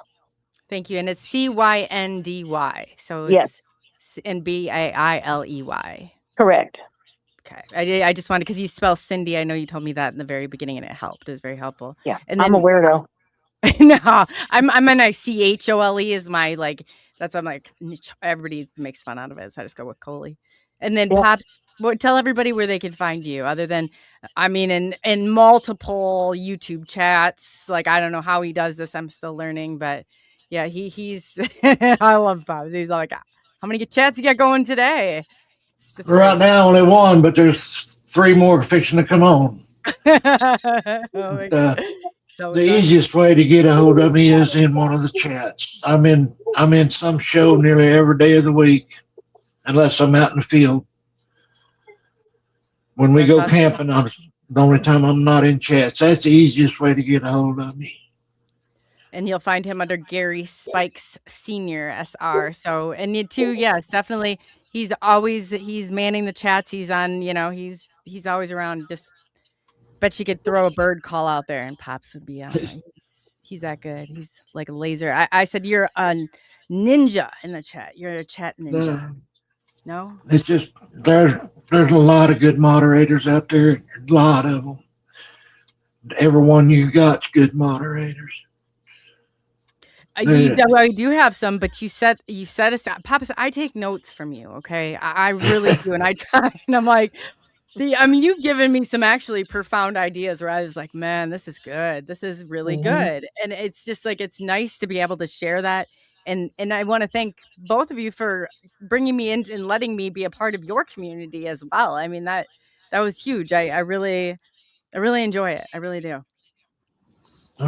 Thank you. And it's CYNDY. So it's yes. And BAILEY. Correct. Okay. I just wanted, because you spell Cyndy. I know you told me that in the very beginning, and it helped. It was very helpful. Yeah. And I'm a weirdo. No, I'm a CHOLE is my that's I'm like everybody makes fun out of it, so I just go with Coley. And then Pops, tell everybody where they can find you, other than in multiple YouTube chats. Like I don't know how he does this. I'm still learning, but yeah, he's I love Pops. He's like, how many chats you got going today? It's just right now only one, but there's 3 more fixing to come on. The easiest way to get a hold of me is in one of the chats. I'm in some show nearly every day of the week, unless I'm out in the field. When we go camping, the only time I'm not in chats. That's the easiest way to get a hold of me. And you'll find him under Gary Spikes Senior SR. So, and you too, yes, definitely. He's manning the chats. He's on, he's always around. Just bet you could throw a bird call out there and Pops would be on. He's that good. He's like a laser. I said you're a ninja in the chat. You're a chat ninja. No? It's just there's a lot of good moderators out there. A lot of them. Everyone you got's good moderators. I do have some, but you set aside. Pops, I take notes from you, okay? I really do, and I try, and I'm like, you've given me some actually profound ideas where I was like, man, this is good. This is really good. And it's just like, it's nice to be able to share that. And I want to thank both of you for bringing me in and letting me be a part of your community as well. I mean, that was huge. I really enjoy it. I really do.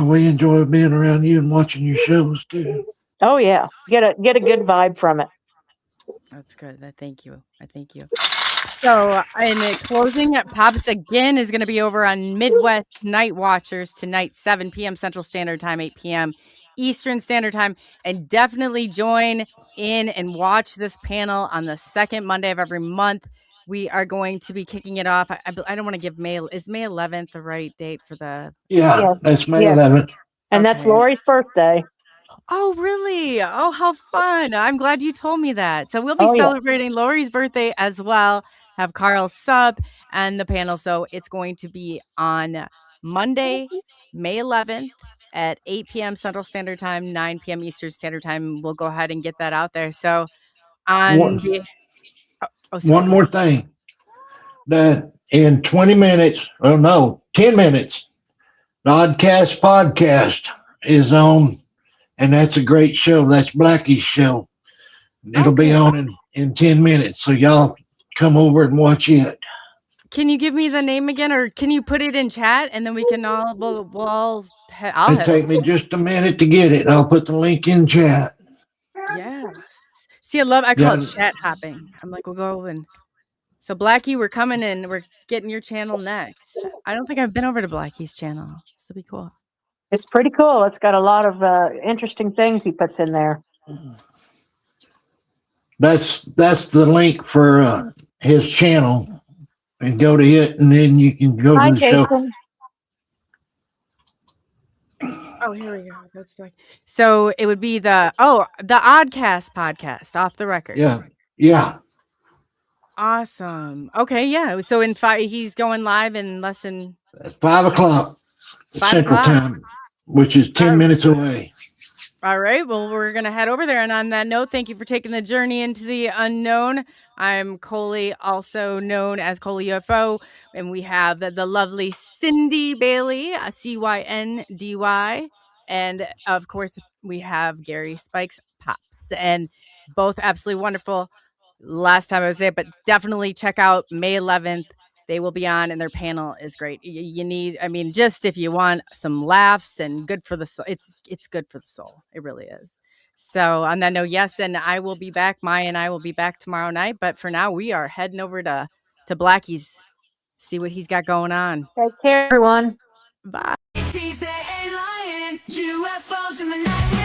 We enjoy being around you and watching your shows too. Oh yeah, get a good vibe from it. That's good. Thank you. I thank you. So, in closing, Pops again is going to be over on Midwest Night Watchers tonight, 7 p.m. Central Standard Time, 8 p.m. Eastern Standard Time. And definitely join in and watch this panel on the second Monday of every month. We are going to be kicking it off. I don't want to give May. Is May 11th the right date for the? Yeah, Yes. that's May Yes. 11th. And that's Okay. Lori's birthday. Oh, really? Oh, how fun. I'm glad you told me that. So we'll be Oh, yeah. celebrating Lori's birthday as well, have Carl sub and the panel. So it's going to be on Monday, May 11th at 8 p.m. Central Standard Time, 9 p.m. Eastern Standard Time. We'll go ahead and get that out there. So on One, sorry, one more thing. That in 20 minutes, oh no, 10 minutes, the Oddcast podcast is on, and that's a great show. That's Blackie's show. It'll be on in 10 minutes. So y'all come over and watch it. Can you give me the name again, or can you put it in chat and then we can all, I'll It'll take me just a minute to get it. I'll put the link in chat. Yes. See, I call it chat hopping. I'm like, we'll go and so Blackie, we're coming in. We're getting your channel next. I don't think I've been over to Blackie's channel. This will be cool. It's pretty cool. It's got a lot of interesting things he puts in there. That's the link for his channel, and go to it, and then you can go Hi, to the show. Jason. Oh, here we go. That's like so. It would be the Oddcast podcast, Off the Record. Yeah. Awesome. Okay, yeah. So in 5, he's going live in less than 5 o'clock Central Time, which is 10 minutes away. All right. Well, we're going to head over there. And on that note, thank you for taking the journey into the unknown. I'm Coley, also known as ColeyUFO. And we have the lovely Cyndy Bailey, Cyndy. And of course, we have Gary Spikes Pops. And both absolutely wonderful. Last time I was there, but definitely check out May 11th. They will be on, and their panel is great. You need, just if you want some laughs and good for the soul, it's good for the soul. It really is. So on that note, yes, and I will be back. Maya and I will be back tomorrow night. But for now, we are heading over to Blackie's, see what he's got going on. Take care, everyone. Bye. UFOs in the night.